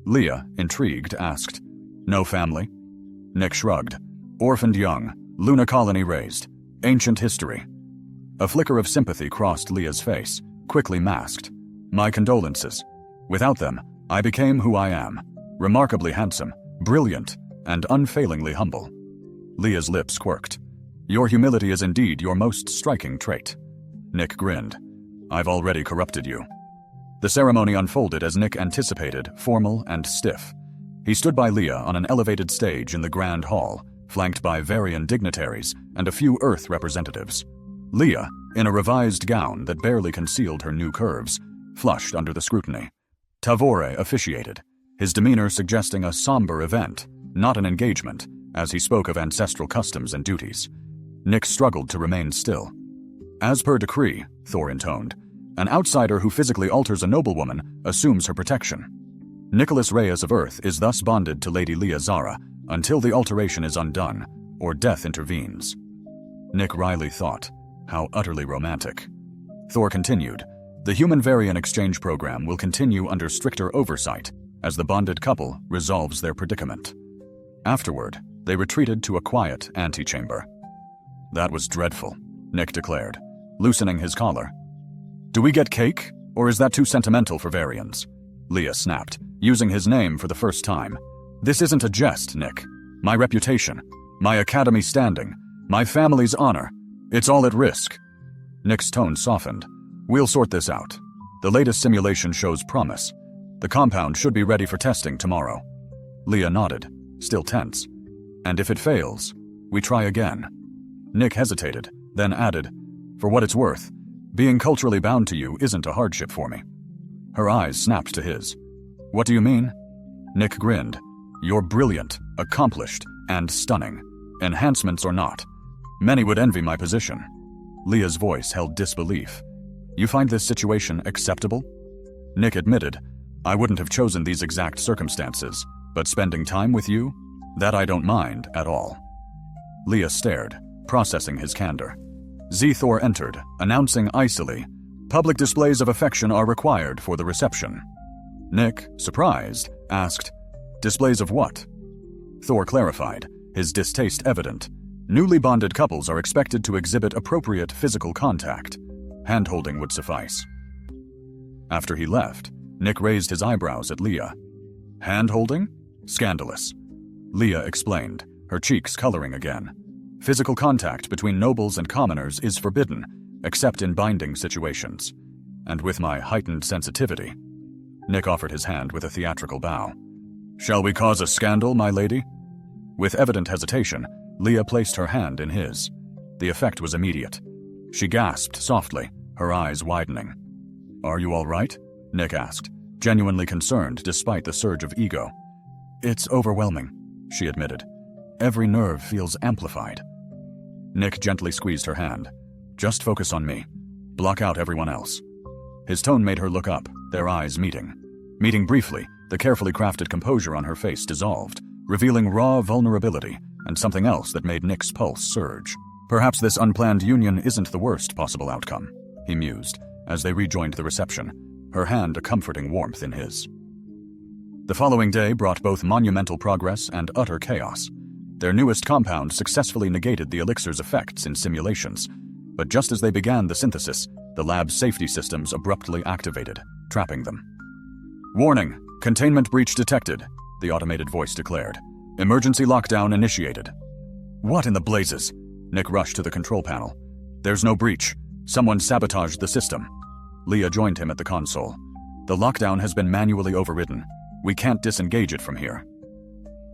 Leah, intrigued, asked, "No family?" Nick shrugged. "Orphaned young, Luna colony raised, ancient history." A flicker of sympathy crossed Leah's face, quickly masked. "My condolences. Without them, I became who I am, remarkably handsome, brilliant, and unfailingly humble." Leah's lips quirked. "Your humility is indeed your most striking trait." Nick grinned. "I've already corrupted you." The ceremony unfolded as Nick anticipated, formal and stiff. He stood by Leah on an elevated stage in the Grand Hall, flanked by Varian dignitaries and a few Earth representatives. Leah, in a revised gown that barely concealed her new curves, flushed under the scrutiny. Tavore officiated, his demeanor suggesting a somber event, not an engagement, as he spoke of ancestral customs and duties. Nick struggled to remain still. "As per decree," Thor intoned, "an outsider who physically alters a noblewoman assumes her protection. Nicholas Reyes of Earth is thus bonded to Lady Leah Zara until the alteration is undone, or death intervenes." Nick Riley thought, how utterly romantic. Thor continued, "The Human-Varian exchange program will continue under stricter oversight as the bonded couple resolves their predicament." Afterward, they retreated to a quiet antechamber. "That was dreadful," Nick declared, loosening his collar. "Do we get cake, or is that too sentimental for Varians?" Leah snapped, using his name for the first time. This isn't a jest, Nick. My reputation, my academy standing, my family's honor, it's all at risk. Nick's tone softened. We'll sort this out. The latest simulation shows promise. The compound should be ready for testing tomorrow. Leah nodded, still tense. And if it fails, we try again. Nick hesitated, then added, for what it's worth, being culturally bound to you isn't a hardship for me. Her eyes snapped to his. What do you mean? Nick grinned. You're brilliant, accomplished, and stunning. Enhancements or not. Many would envy my position. Leah's voice held disbelief. You find this situation acceptable? Nick admitted, I wouldn't have chosen these exact circumstances, but spending time with you? That I don't mind at all. Leah stared, processing his candor. Thor entered, announcing icily, public displays of affection are required for the reception. Nick, surprised, asked, displays of what? Thor clarified, his distaste evident. Newly bonded couples are expected to exhibit appropriate physical contact. Hand-holding would suffice. After he left, Nick raised his eyebrows at Leah. Hand-holding? Scandalous. Leah explained, her cheeks coloring again. Physical contact between nobles and commoners is forbidden, except in binding situations. And with my heightened sensitivity. Nick offered his hand with a theatrical bow. Shall we cause a scandal, my lady? With evident hesitation, Leah placed her hand in his. The effect was immediate. She gasped softly, her eyes widening. Are you all right? Nick asked, genuinely concerned despite the surge of ego. It's overwhelming, she admitted. Every nerve feels amplified. Nick gently squeezed her hand. Just focus on me. Block out everyone else. His tone made her look up, their eyes meeting. Meeting briefly, the carefully crafted composure on her face dissolved, revealing raw vulnerability and something else that made Nick's pulse surge. Perhaps this unplanned union isn't the worst possible outcome, he mused, as they rejoined the reception, her hand a comforting warmth in his. The following day brought both monumental progress and utter chaos. Their newest compound successfully negated the elixir's effects in simulations, but just as they began the synthesis, the lab's safety systems abruptly activated, trapping them. Warning, containment breach detected, the automated voice declared. Emergency lockdown initiated. What in the blazes? Nick rushed to the control panel. There's no breach. Someone sabotaged the system. Leah joined him at the console. The lockdown has been manually overridden. We can't disengage it from here.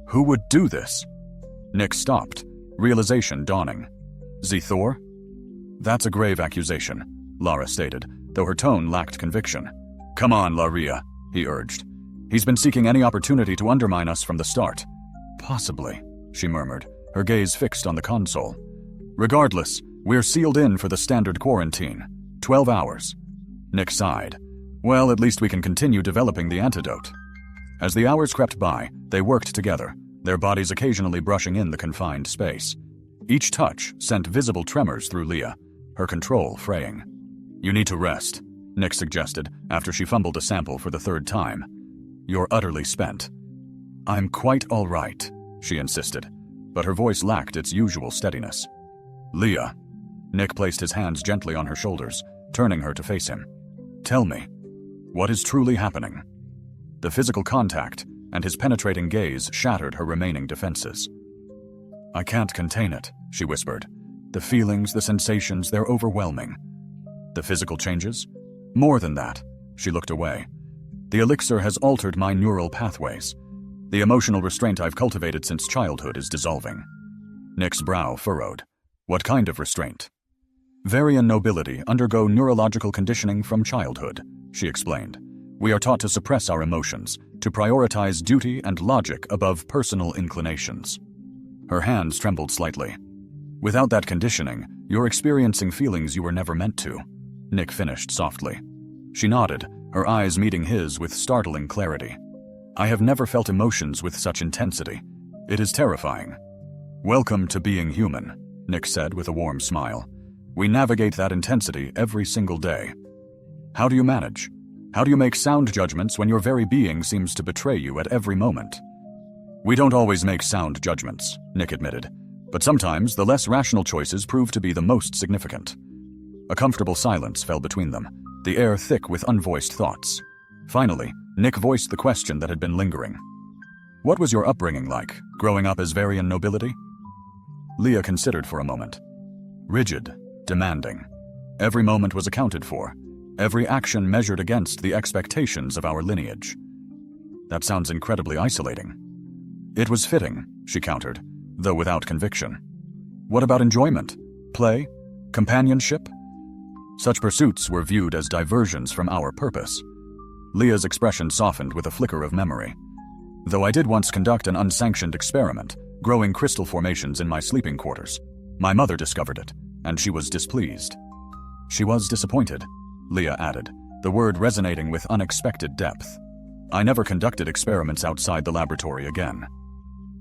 Who would do this? Nick stopped, realization dawning. Thor? That's a grave accusation, Lara stated, though her tone lacked conviction. Come on, Laria, he urged. He's been seeking any opportunity to undermine us from the start. Possibly, she murmured, her gaze fixed on the console. Regardless, we're sealed in for the standard quarantine. 12 hours. Nick sighed. Well, at least we can continue developing the antidote. As the hours crept by, they worked together, their bodies occasionally brushing in the confined space. Each touch sent visible tremors through Leah, her control fraying. You need to rest, Nick suggested after she fumbled a sample for the third time. You're utterly spent. I'm quite all right, she insisted, but her voice lacked its usual steadiness. Leah. Nick placed his hands gently on her shoulders, turning her to face him. Tell me, what is truly happening? The physical contact and his penetrating gaze shattered her remaining defenses. I can't contain it, she whispered. The feelings, the sensations, they're overwhelming. The physical changes? More than that, she looked away. The elixir has altered my neural pathways. The emotional restraint I've cultivated since childhood is dissolving. Nick's brow furrowed. What kind of restraint? Varian nobility undergo neurological conditioning from childhood, she explained. We are taught to suppress our emotions, to prioritize duty and logic above personal inclinations. Her hands trembled slightly. Without that conditioning, you're experiencing feelings you were never meant to, Nick finished softly. She nodded, her eyes meeting his with startling clarity. I have never felt emotions with such intensity. It is terrifying. Welcome to being human, Nick said with a warm smile. We navigate that intensity every single day. How do you manage? How do you make sound judgments when your very being seems to betray you at every moment? We don't always make sound judgments, Nick admitted, but sometimes the less rational choices prove to be the most significant. A comfortable silence fell between them, the air thick with unvoiced thoughts. Finally, Nick voiced the question that had been lingering. What was your upbringing like, growing up as Varian nobility? Leah considered for a moment. Rigid, demanding. Every moment was accounted for, every action measured against the expectations of our lineage. That sounds incredibly isolating. It was fitting, she countered, though without conviction. What about enjoyment? Play? Companionship? Such pursuits were viewed as diversions from our purpose. Leah's expression softened with a flicker of memory. Though I did once conduct an unsanctioned experiment, growing crystal formations in my sleeping quarters. My mother discovered it, and she was displeased. She was disappointed, Leah added, the word resonating with unexpected depth. I never conducted experiments outside the laboratory again.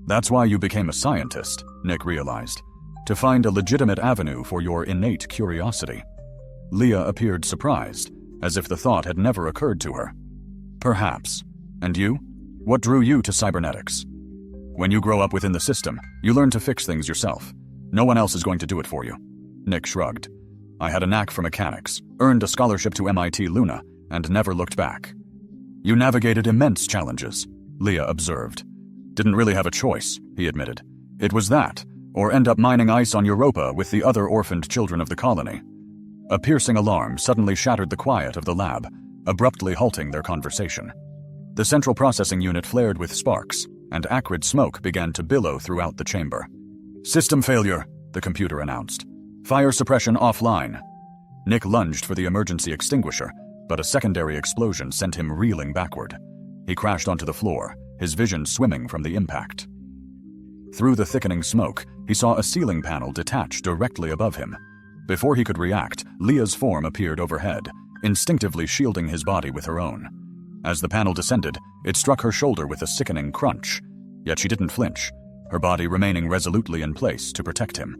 That's why you became a scientist, Nick realized, to find a legitimate avenue for your innate curiosity. Leah appeared surprised, as if the thought had never occurred to her. Perhaps. And you? What drew you to cybernetics? When you grow up within the system, you learn to fix things yourself. No one else is going to do it for you. Nick shrugged. I had a knack for mechanics, earned a scholarship to MIT Luna, and never looked back. You navigated immense challenges, Leah observed. Didn't really have a choice, he admitted. It was that, or end up mining ice on Europa with the other orphaned children of the colony. A piercing alarm suddenly shattered the quiet of the lab, abruptly halting their conversation. The central processing unit flared with sparks, and acrid smoke began to billow throughout the chamber. System failure, the computer announced. Fire suppression offline. Nick lunged for the emergency extinguisher, but a secondary explosion sent him reeling backward. He crashed onto the floor, his vision swimming from the impact. Through the thickening smoke, he saw a ceiling panel detach directly above him. Before he could react, Leah's form appeared overhead, instinctively shielding his body with her own. As the panel descended, it struck her shoulder with a sickening crunch, yet she didn't flinch, her body remaining resolutely in place to protect him.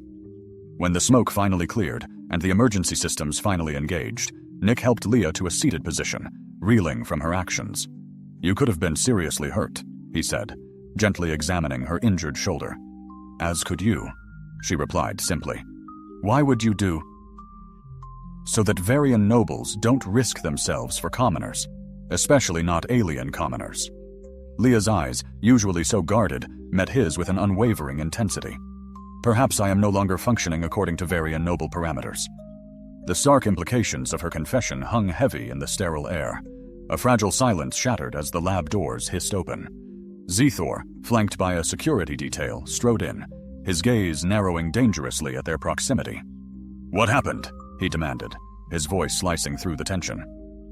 When the smoke finally cleared and the emergency systems finally engaged, Nick helped Leah to a seated position, reeling from her actions. You could have been seriously hurt, he said, gently examining her injured shoulder. As could you, she replied simply. Why would you do? So that Varian nobles don't risk themselves for commoners, especially not alien commoners. Leah's eyes, usually so guarded, met his with an unwavering intensity. Perhaps I am no longer functioning according to Varian noble parameters. The stark implications of her confession hung heavy in the sterile air. A fragile silence shattered as the lab doors hissed open. Zethor, flanked by a security detail, strode in, his gaze narrowing dangerously at their proximity. What happened? He demanded, his voice slicing through the tension.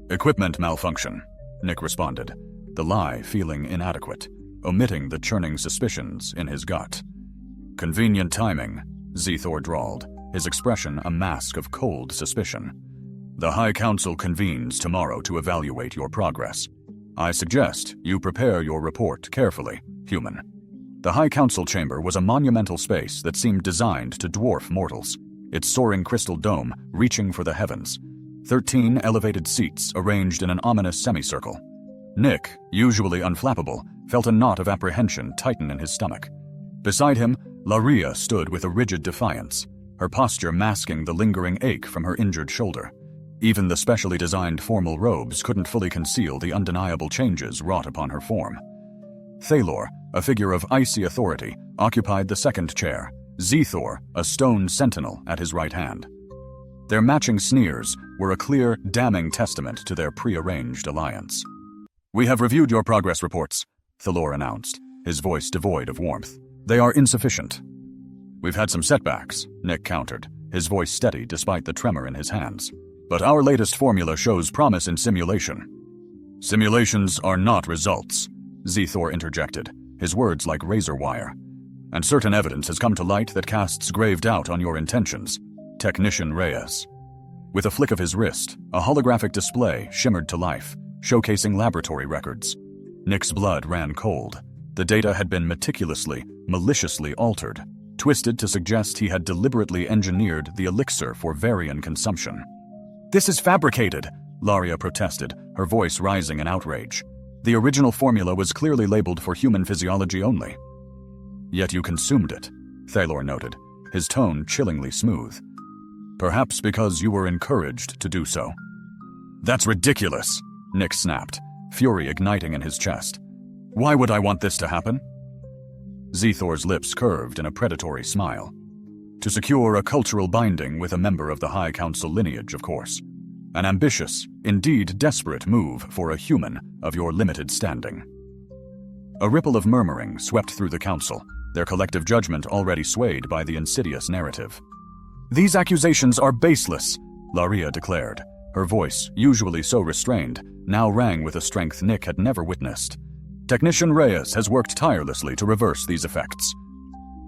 Equipment malfunction, Nick responded, the lie feeling inadequate, omitting the churning suspicions in his gut. Convenient timing, Zethor drawled, his expression a mask of cold suspicion. The High Council convenes tomorrow to evaluate your progress. I suggest you prepare your report carefully, human. The High Council chamber was a monumental space that seemed designed to dwarf mortals, its soaring crystal dome reaching for the heavens. 13 elevated seats arranged in an ominous semicircle. Nick, usually unflappable, felt a knot of apprehension tighten in his stomach. Beside him, Laria stood with a rigid defiance, her posture masking the lingering ache from her injured shoulder. Even the specially designed formal robes couldn't fully conceal the undeniable changes wrought upon her form. Thalor, a figure of icy authority, occupied the second chair, Zethor, a stone sentinel, at his right hand. Their matching sneers were a clear, damning testament to their prearranged alliance. We have reviewed your progress reports, Thalor announced, his voice devoid of warmth. They are insufficient. We've had some setbacks, Nick countered, his voice steady despite the tremor in his hands. But our latest formula shows promise in simulation. Simulations are not results, Zethor interjected, his words like razor wire. And certain evidence has come to light that casts grave doubt on your intentions. Technician Reyes. With a flick of his wrist, a holographic display shimmered to life, showcasing laboratory records. Nick's blood ran cold. The data had been meticulously, maliciously altered, twisted to suggest he had deliberately engineered the elixir for Varian consumption. This is fabricated, Laria protested, her voice rising in outrage. The original formula was clearly labeled for human physiology only. Yet you consumed it, Thalor noted, his tone chillingly smooth. Perhaps because you were encouraged to do so. That's ridiculous, Nick snapped, fury igniting in his chest. Why would I want this to happen? Zethor's lips curved in a predatory smile. To secure a cultural binding with a member of the High Council lineage, of course. An ambitious, indeed desperate move for a human of your limited standing. A ripple of murmuring swept through the council, their collective judgment already swayed by the insidious narrative. These accusations are baseless, Laria declared. Her voice, usually so restrained, now rang with a strength Nick had never witnessed. Technician Reyes has worked tirelessly to reverse these effects.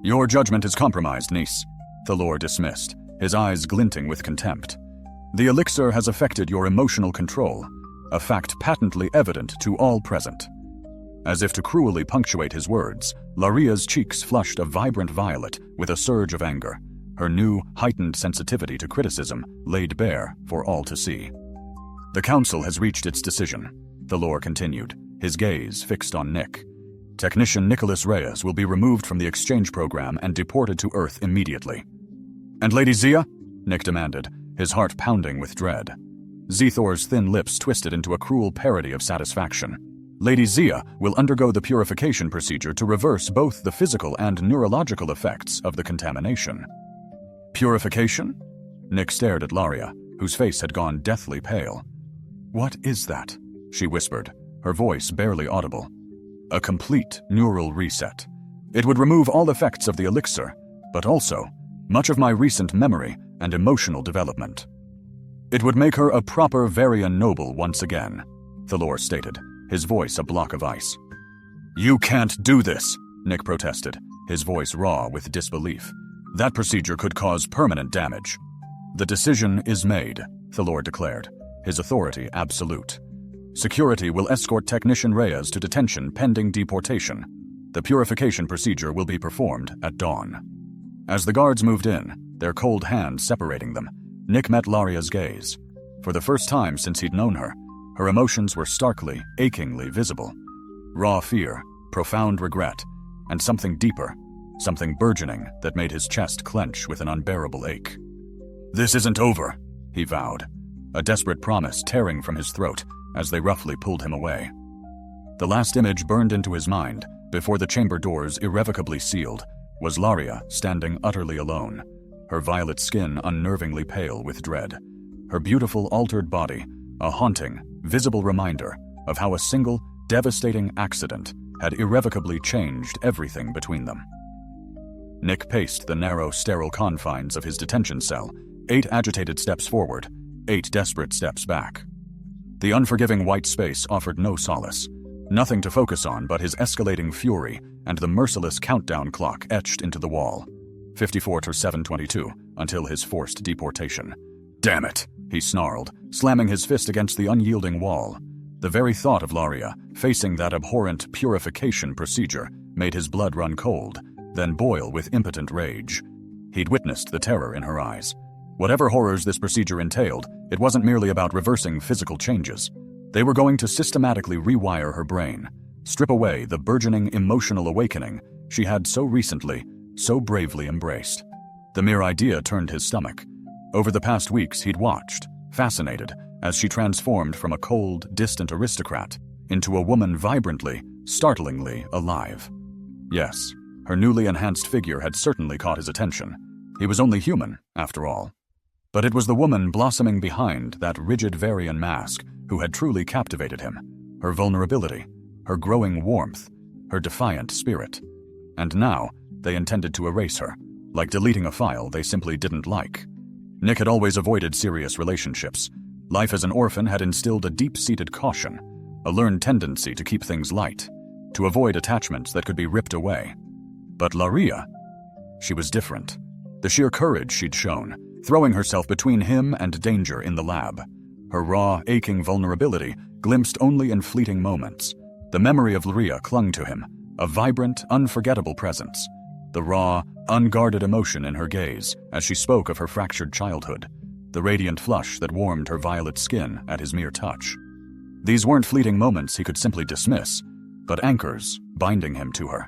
Your judgment is compromised, niece, Thalor dismissed, his eyes glinting with contempt. The elixir has affected your emotional control, a fact patently evident to all present. As if to cruelly punctuate his words, Laria's cheeks flushed a vibrant violet with a surge of anger, her new, heightened sensitivity to criticism laid bare for all to see. The council has reached its decision, Thalor continued, his gaze fixed on Nick. Technician Nicholas Reyes will be removed from the exchange program and deported to Earth immediately. And Lady Zia? Nick demanded, his heart pounding with dread. Zethor's thin lips twisted into a cruel parody of satisfaction. Lady Zia will undergo the purification procedure to reverse both the physical and neurological effects of the contamination. Purification? Nick stared at Laria, whose face had gone deathly pale. What is that? She whispered, her voice barely audible. A complete neural reset. It would remove all effects of the elixir, but also much of my recent memory and emotional development. It would make her a proper Varian noble once again, Thalor stated, his voice a block of ice. You can't do this, Nick protested, his voice raw with disbelief. That procedure could cause permanent damage. The decision is made, Thalor declared, his authority absolute. Security will escort Technician Reyes to detention pending deportation. The purification procedure will be performed at dawn. As the guards moved in, their cold hands separating them, Nick met Laria's gaze. For the first time since he'd known her, her emotions were starkly, achingly visible. Raw fear, profound regret, and something deeper, something burgeoning that made his chest clench with an unbearable ache. This isn't over, he vowed, a desperate promise tearing from his throat as they roughly pulled him away. The last image burned into his mind, before the chamber doors irrevocably sealed, was Laria standing utterly alone, her violet skin unnervingly pale with dread, her beautiful altered body a haunting, visible reminder of how a single, devastating accident had irrevocably changed everything between them. Nick paced the narrow, sterile confines of his detention cell, 8 agitated steps forward, 8 desperate steps back. The unforgiving white space offered no solace, nothing to focus on but his escalating fury and the merciless countdown clock etched into the wall, 54 to 7:22, until his forced deportation. Damn it, he snarled, slamming his fist against the unyielding wall. The very thought of Laria facing that abhorrent purification procedure made his blood run cold, then boil with impotent rage. He'd witnessed the terror in her eyes. Whatever horrors this procedure entailed, it wasn't merely about reversing physical changes. They were going to systematically rewire her brain, strip away the burgeoning emotional awakening she had so recently, so bravely embraced. The mere idea turned his stomach. Over the past weeks he'd watched, fascinated, as she transformed from a cold, distant aristocrat into a woman vibrantly, startlingly alive. Yes, her newly enhanced figure had certainly caught his attention. He was only human, after all. But it was the woman blossoming behind that rigid Varian mask who had truly captivated him, her vulnerability, her growing warmth, her defiant spirit. And now, they intended to erase her, like deleting a file they simply didn't like. Nick had always avoided serious relationships. Life as an orphan had instilled a deep-seated caution, a learned tendency to keep things light, to avoid attachments that could be ripped away. But Laria, she was different. The sheer courage she'd shown, throwing herself between him and danger in the lab. Her raw, aching vulnerability glimpsed only in fleeting moments. The memory of Laria clung to him, a vibrant, unforgettable presence. The raw, unguarded emotion in her gaze as she spoke of her fractured childhood, the radiant flush that warmed her violet skin at his mere touch. These weren't fleeting moments he could simply dismiss, but anchors binding him to her.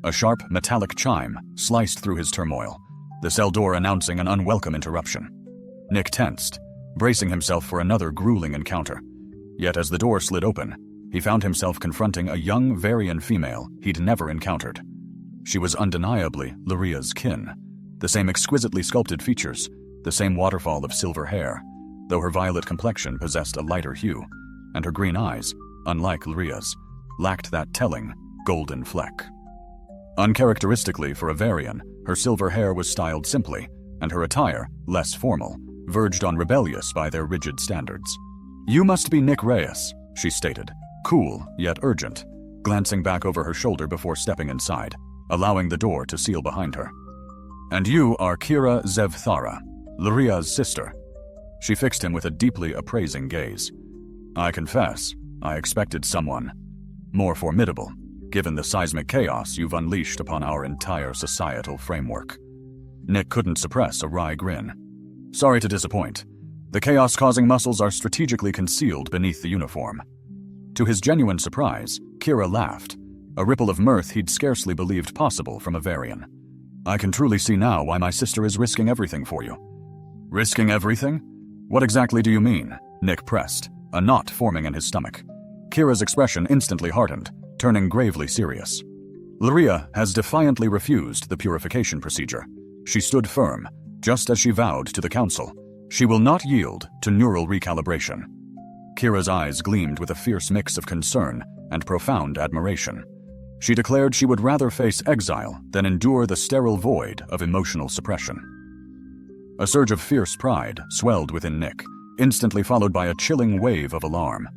A sharp, metallic chime sliced through his turmoil, the cell door announcing an unwelcome interruption. Nick tensed, bracing himself for another grueling encounter. Yet as the door slid open, he found himself confronting a young Varian female he'd never encountered. She was undeniably Lyria's kin. The same exquisitely sculpted features, the same waterfall of silver hair, though her violet complexion possessed a lighter hue, and her green eyes, unlike Lyria's, lacked that telling, golden fleck. Uncharacteristically for a Varian, her silver hair was styled simply, and her attire, less formal, verged on rebellious by their rigid standards. "You must be Nick Reyes," she stated, cool yet urgent, glancing back over her shoulder before stepping inside, allowing the door to seal behind her. "And you are Kira Zevthara, Lyria's sister." She fixed him with a deeply appraising gaze. "I confess, I expected someone more formidable, given the seismic chaos you've unleashed upon our entire societal framework." Nick couldn't suppress a wry grin. "Sorry to disappoint. The chaos-causing muscles are strategically concealed beneath the uniform." To his genuine surprise, Kira laughed, a ripple of mirth he'd scarcely believed possible from a Varian. "I can truly see now why my sister is risking everything for you." "Risking everything? What exactly do you mean?" Nick pressed, a knot forming in his stomach. Kira's expression instantly hardened, turning gravely serious. "Lyria has defiantly refused the purification procedure. She stood firm, just as she vowed to the Council. She will not yield to neural recalibration." Kira's eyes gleamed with a fierce mix of concern and profound admiration. She declared she would rather face exile than endure the sterile void of emotional suppression. A surge of fierce pride swelled within Nick, instantly followed by a chilling wave of alarm.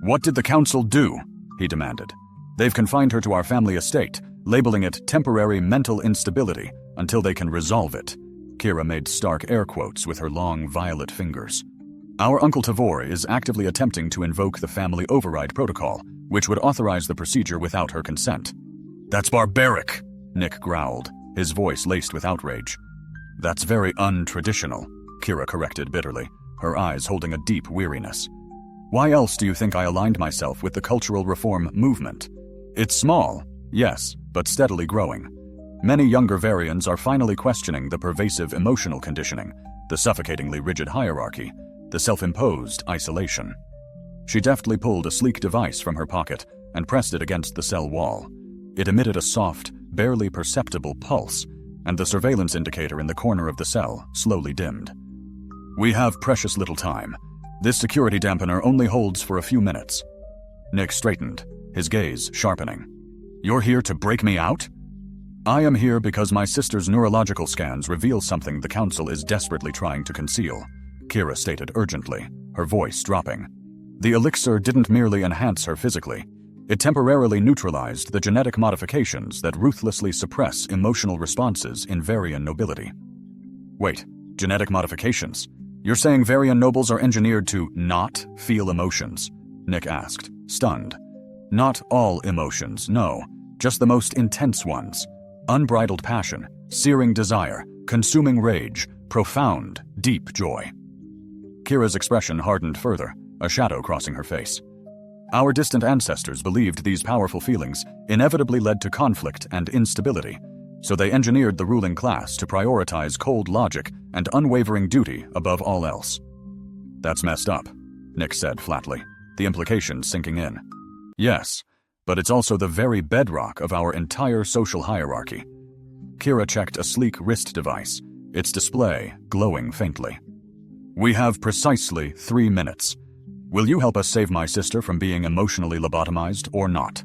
"What did the Council do?" he demanded. "They've confined her to our family estate, labeling it temporary mental instability until they can resolve it." Kira made stark air quotes with her long violet fingers. "Our Uncle Tavor is actively attempting to invoke the family override protocol, which would authorize the procedure without her consent." "That's barbaric," Nick growled, his voice laced with outrage. "That's very untraditional," Kira corrected bitterly, her eyes holding a deep weariness. "Why else do you think I aligned myself with the cultural reform movement? It's small, yes, but steadily growing. Many younger Varians are finally questioning the pervasive emotional conditioning, the suffocatingly rigid hierarchy, the self-imposed isolation." She deftly pulled a sleek device from her pocket and pressed it against the cell wall. It emitted a soft, barely perceptible pulse, and the surveillance indicator in the corner of the cell slowly dimmed. "We have precious little time. This security dampener only holds for a few minutes." Nick straightened, his gaze sharpening. "You're here to break me out?" "I am here because my sister's neurological scans reveal something the Council is desperately trying to conceal," Kira stated urgently, her voice dropping. "The elixir didn't merely enhance her physically. It temporarily neutralized the genetic modifications that ruthlessly suppress emotional responses in Varian nobility." "Wait, genetic modifications? You're saying Varian nobles are engineered to not feel emotions?" Nick asked, stunned. "Not all emotions, no, just the most intense ones. Unbridled passion, searing desire, consuming rage, profound, deep joy." Kira's expression hardened further, a shadow crossing her face. "Our distant ancestors believed these powerful feelings inevitably led to conflict and instability, so they engineered the ruling class to prioritize cold logic and unwavering duty above all else." "That's messed up," Nick said flatly, the implications sinking in. "Yes, but it's also the very bedrock of our entire social hierarchy." Kira checked a sleek wrist device, its display glowing faintly. "We have precisely 3 minutes. Will you help us save my sister from being emotionally lobotomized or not?"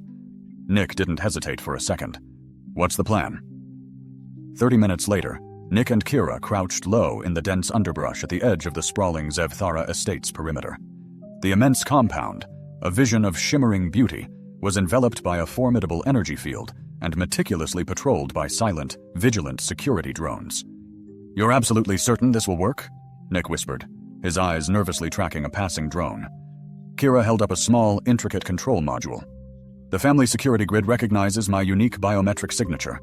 Nick didn't hesitate for a second. "What's the plan?" 30 minutes later, Nick and Kira crouched low in the dense underbrush at the edge of the sprawling Zevthara estate's perimeter. The immense compound, a vision of shimmering beauty, was enveloped by a formidable energy field and meticulously patrolled by silent, vigilant security drones. "You're absolutely certain this will work?" Nick whispered, his eyes nervously tracking a passing drone. Kira held up a small, intricate control module. "The family security grid recognizes my unique biometric signature.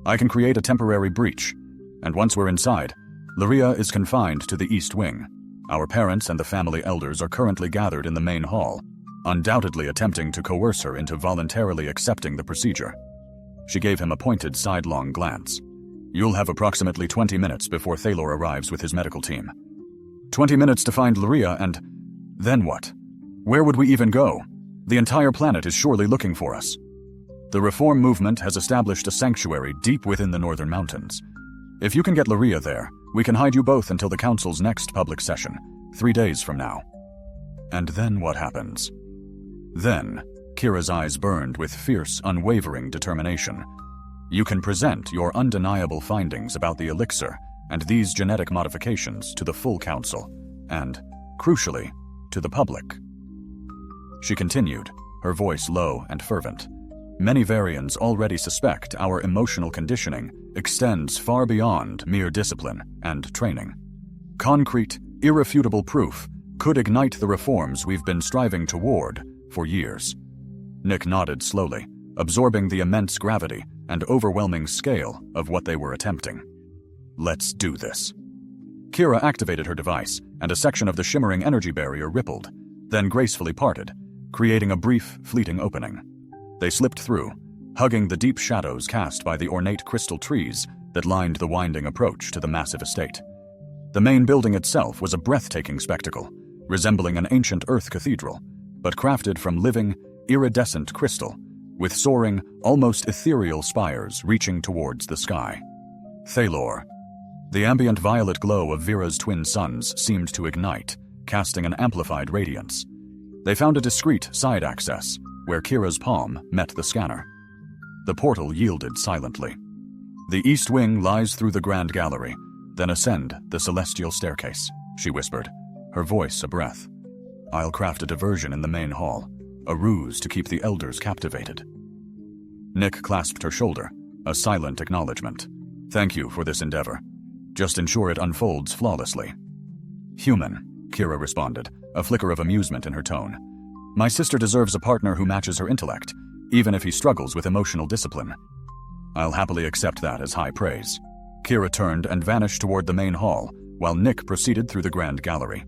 I can create a temporary breach, and once we're inside, Lyria is confined to the East Wing. Our parents and the family elders are currently gathered in the main hall, undoubtedly attempting to coerce her into voluntarily accepting the procedure." She gave him a pointed sidelong glance. "You'll have approximately 20 minutes before Thalor arrives with his medical team." 20 minutes to find Lyria and... then what? Where would we even go? The entire planet is surely looking for us. The reform movement has established a sanctuary deep within the northern mountains. If you can get Lyria there, we can hide you both until the council's next public session, 3 days from now. And then what happens? Then, Kira's eyes burned with fierce, unwavering determination. You can present your undeniable findings about the elixir and these genetic modifications to the full council, and, crucially, to the public. She continued, her voice low and fervent. Many Varians already suspect our emotional conditioning extends far beyond mere discipline and training. Concrete, irrefutable proof could ignite the reforms we've been striving toward for years. Nick nodded slowly, absorbing the immense gravity and overwhelming scale of what they were attempting. Let's do this. Kira activated her device, and a section of the shimmering energy barrier rippled, then gracefully parted, creating a brief, fleeting opening. They slipped through, hugging the deep shadows cast by the ornate crystal trees that lined the winding approach to the massive estate. The main building itself was a breathtaking spectacle, resembling an ancient earth cathedral, but crafted from living, iridescent crystal, with soaring, almost ethereal spires reaching towards the sky. Thalor. The ambient violet glow of Vera's twin suns seemed to ignite, casting an amplified radiance. They found a discreet side access, where Kira's palm met the scanner. The portal yielded silently. The east wing lies through the grand gallery, then ascend the celestial staircase, she whispered, her voice a breath. I'll craft a diversion in the main hall, a ruse to keep the elders captivated. Nick clasped her shoulder, a silent acknowledgement. Thank you for this endeavor. Just ensure it unfolds flawlessly. Human, Kira responded, a flicker of amusement in her tone. My sister deserves a partner who matches her intellect, even if he struggles with emotional discipline. I'll happily accept that as high praise. Kira turned and vanished toward the main hall, while Nick proceeded through the grand gallery.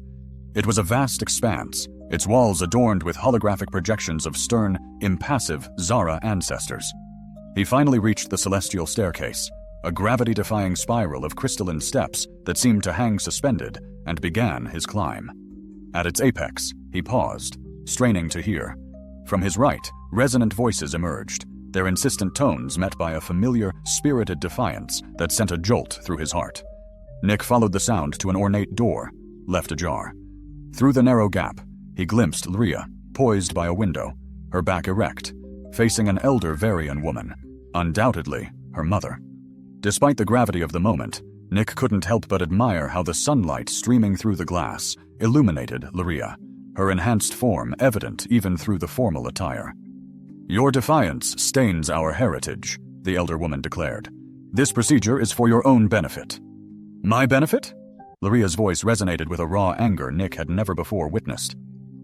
It was a vast expanse, its walls adorned with holographic projections of stern, impassive Zara ancestors. He finally reached the celestial staircase, a gravity-defying spiral of crystalline steps that seemed to hang suspended, and began his climb. At its apex, he paused, straining to hear. From his right, resonant voices emerged, their insistent tones met by a familiar, spirited defiance that sent a jolt through his heart. Nick followed the sound to an ornate door, left ajar. Through the narrow gap, he glimpsed Lyria, poised by a window, her back erect, facing an elder Varian woman, undoubtedly her mother. Despite the gravity of the moment, Nick couldn't help but admire how the sunlight streaming through the glass illuminated Lyria, her enhanced form evident even through the formal attire. Your defiance stains our heritage, the elder woman declared. This procedure is for your own benefit. My benefit? Lyria's voice resonated with a raw anger Nick had never before witnessed.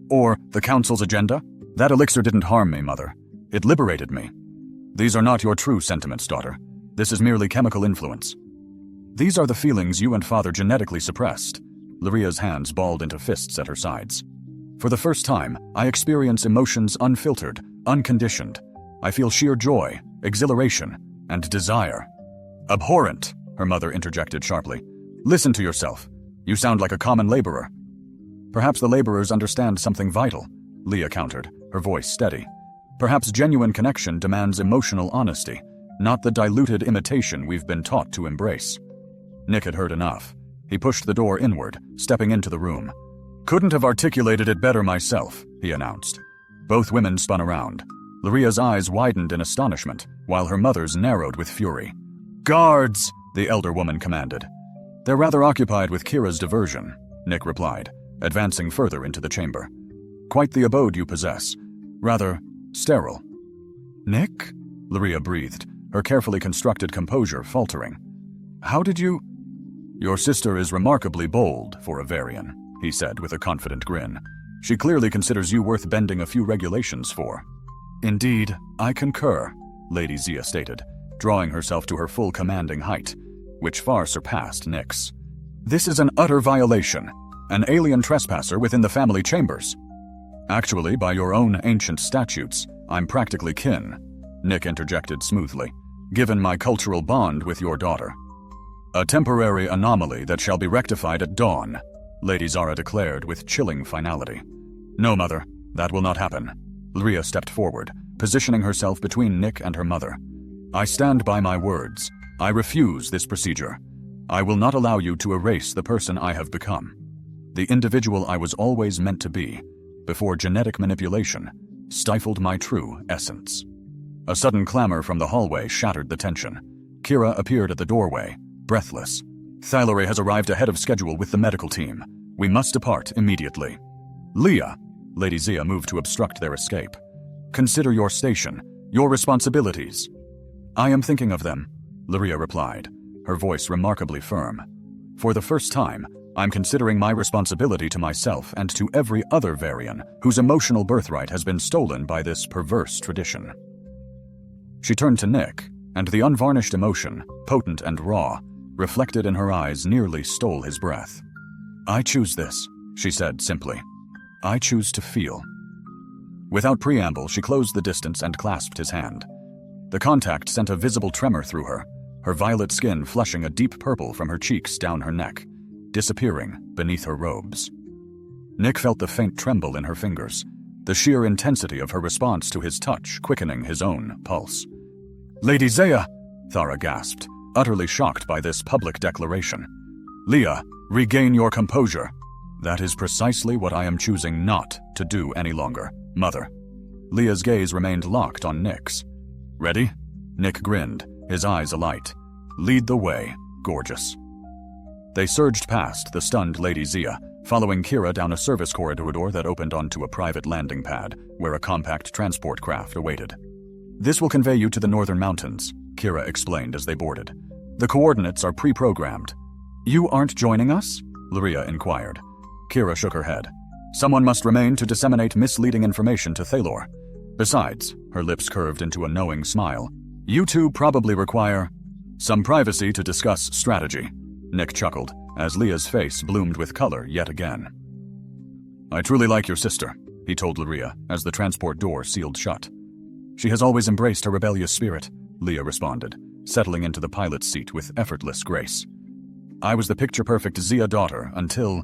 Or the council's agenda? That elixir didn't harm me, Mother. It liberated me. These are not your true sentiments, daughter. This is merely chemical influence. These are the feelings you and Father genetically suppressed. Lyria's hands balled into fists at her sides. For the first time, I experience emotions unfiltered, unconditioned. I feel sheer joy, exhilaration, and desire. Abhorrent, her mother interjected sharply. Listen to yourself. You sound like a common laborer. Perhaps the laborers understand something vital, Leah countered, her voice steady. Perhaps genuine connection demands emotional honesty, not the diluted imitation we've been taught to embrace. Nick had heard enough. He pushed the door inward, stepping into the room. Couldn't have articulated it better myself, he announced. Both women spun around. Lyria's eyes widened in astonishment, while her mother's narrowed with fury. Guards, the elder woman commanded. They're rather occupied with Kira's diversion, Nick replied, advancing further into the chamber. Quite the abode you possess. Rather sterile. Nick? Lyria breathed, her carefully constructed composure faltering. How did you... Your sister is remarkably bold for a Varian, he said with a confident grin. She clearly considers you worth bending a few regulations for. Indeed, I concur, Lady Zia stated, drawing herself to her full commanding height, which far surpassed Nick's. This is an utter violation, an alien trespasser within the family chambers. Actually, by your own ancient statutes, I'm practically kin, Nick interjected smoothly, given my cultural bond with your daughter. A temporary anomaly that shall be rectified at dawn, Lady Zara declared with chilling finality. No, Mother, That will not happen. Lyria stepped forward, positioning herself between Nick and her mother. I stand by my words. I refuse this procedure. I will not allow you to erase the person I have become. The individual I was always meant to be, before genetic manipulation stifled my true essence. A sudden clamor from the hallway shattered the tension. Kira appeared at the doorway, breathless. Thylaray has arrived ahead of schedule with the medical team. We must depart immediately. Leah, Lady Zia moved to obstruct their escape. Consider your station, your responsibilities. I am thinking of them, Lyria replied, her voice remarkably firm. For the first time, I'm considering my responsibility to myself and to every other Varian whose emotional birthright has been stolen by this perverse tradition. She turned to Nick, and the unvarnished emotion, potent and raw, reflected in her eyes nearly stole his breath. I choose this, she said simply. I choose to feel. Without preamble, she closed the distance and clasped his hand. The contact sent a visible tremor through her violet skin flushing a deep purple from her cheeks down her neck, disappearing beneath her robes. Nick felt the faint tremble in her fingers, the sheer intensity of her response to his touch quickening his own pulse. Lady Zaya, Thara gasped, utterly shocked by this public declaration. Leah, regain your composure. That is precisely what I am choosing not to do any longer, Mother. Leah's gaze remained locked on Nick's. Ready? Nick grinned, his eyes alight. Lead the way, gorgeous. They surged past the stunned Lady Zia, following Kira down a service corridor that opened onto a private landing pad, where a compact transport craft awaited. This will convey you to the northern mountains, Kira explained as they boarded. The coordinates are pre-programmed. You aren't joining us? Lyria inquired. Kira shook her head. Someone must remain to disseminate misleading information to Thalor. Besides, her lips curved into a knowing smile, you two probably require some privacy to discuss strategy. Nick chuckled, as Leah's face bloomed with color yet again. I truly like your sister, he told Lyria, as the transport door sealed shut. She has always embraced her rebellious spirit, Leah responded, settling into the pilot's seat with effortless grace. I was the picture-perfect Zia daughter until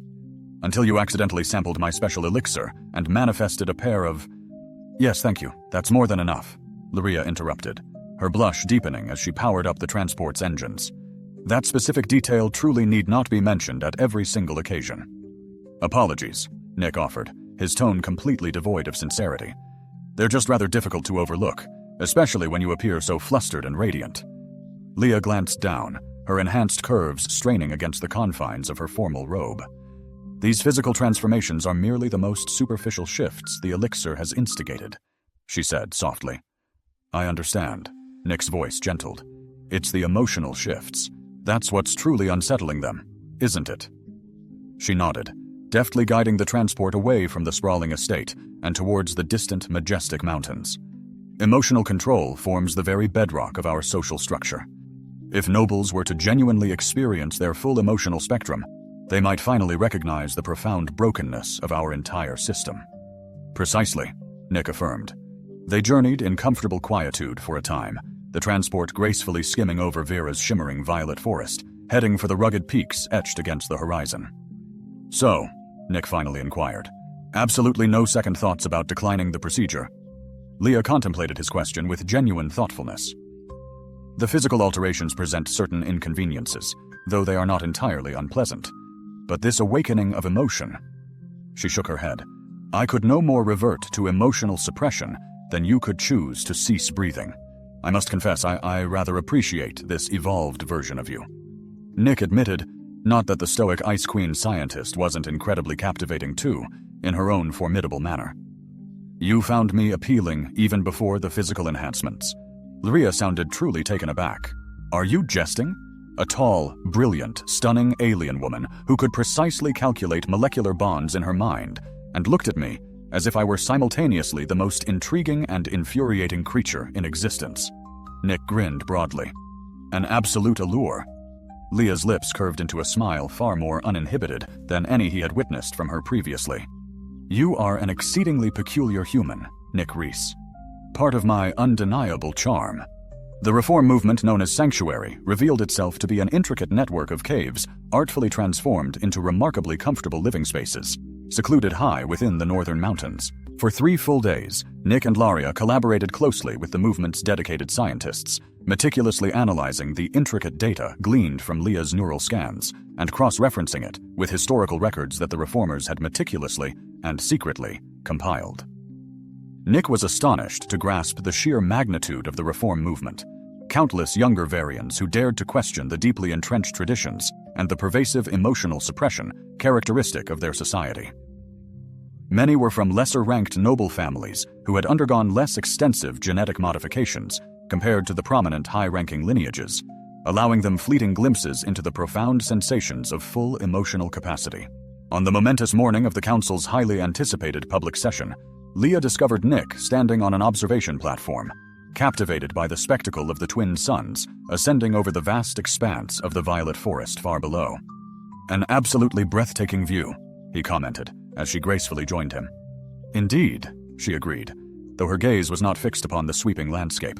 you accidentally sampled my special elixir and manifested a pair of... Yes, thank you. That's more than enough, Lyria interrupted, her blush deepening as she powered up the transport's engines. That specific detail truly need not be mentioned at every single occasion. Apologies, Nick offered, his tone completely devoid of sincerity. They're just rather difficult to overlook, especially when you appear so flustered and radiant. Leah glanced down, her enhanced curves straining against the confines of her formal robe. These physical transformations are merely the most superficial shifts the elixir has instigated, she said softly. I understand, Nick's voice gentled. It's the emotional shifts. That's what's truly unsettling them, isn't it? She nodded, deftly guiding the transport away from the sprawling estate and towards the distant, majestic mountains. Emotional control forms the very bedrock of our social structure. If nobles were to genuinely experience their full emotional spectrum, they might finally recognize the profound brokenness of our entire system. Precisely, Nick affirmed. They journeyed in comfortable quietude for a time, the transport gracefully skimming over Vera's shimmering violet forest, heading for the rugged peaks etched against the horizon. So, Nick finally inquired, absolutely no second thoughts about declining the procedure? Leah contemplated his question with genuine thoughtfulness. The physical alterations present certain inconveniences, though they are not entirely unpleasant. But this awakening of emotion... She shook her head. I could no more revert to emotional suppression than you could choose to cease breathing. I must confess, I rather appreciate this evolved version of you. Nick admitted, not that the stoic Ice Queen scientist wasn't incredibly captivating too, in her own formidable manner. You found me appealing even before the physical enhancements. Lyria sounded truly taken aback. Are you jesting? A tall, brilliant, stunning alien woman who could precisely calculate molecular bonds in her mind and looked at me as if I were simultaneously the most intriguing and infuriating creature in existence. Nick grinned broadly. An absolute allure. Leah's lips curved into a smile far more uninhibited than any he had witnessed from her previously. You are an exceedingly peculiar human, Nick Reese. Part of my undeniable charm. The reform movement known as Sanctuary revealed itself to be an intricate network of caves artfully transformed into remarkably comfortable living spaces, secluded high within the northern mountains. For 3 full days, Nick and Laria collaborated closely with the movement's dedicated scientists, meticulously analyzing the intricate data gleaned from Leah's neural scans and cross-referencing it with historical records that the reformers had meticulously and secretly compiled. Nick was astonished to grasp the sheer magnitude of the reform movement. Countless younger Varians who dared to question the deeply entrenched traditions and the pervasive emotional suppression characteristic of their society. Many were from lesser-ranked noble families who had undergone less extensive genetic modifications compared to the prominent high-ranking lineages, allowing them fleeting glimpses into the profound sensations of full emotional capacity. On the momentous morning of the Council's highly anticipated public session, Leah discovered Nick standing on an observation platform, captivated by the spectacle of the twin suns ascending over the vast expanse of the violet forest far below. "An absolutely breathtaking view," he commented, as she gracefully joined him. "Indeed," she agreed, though her gaze was not fixed upon the sweeping landscape.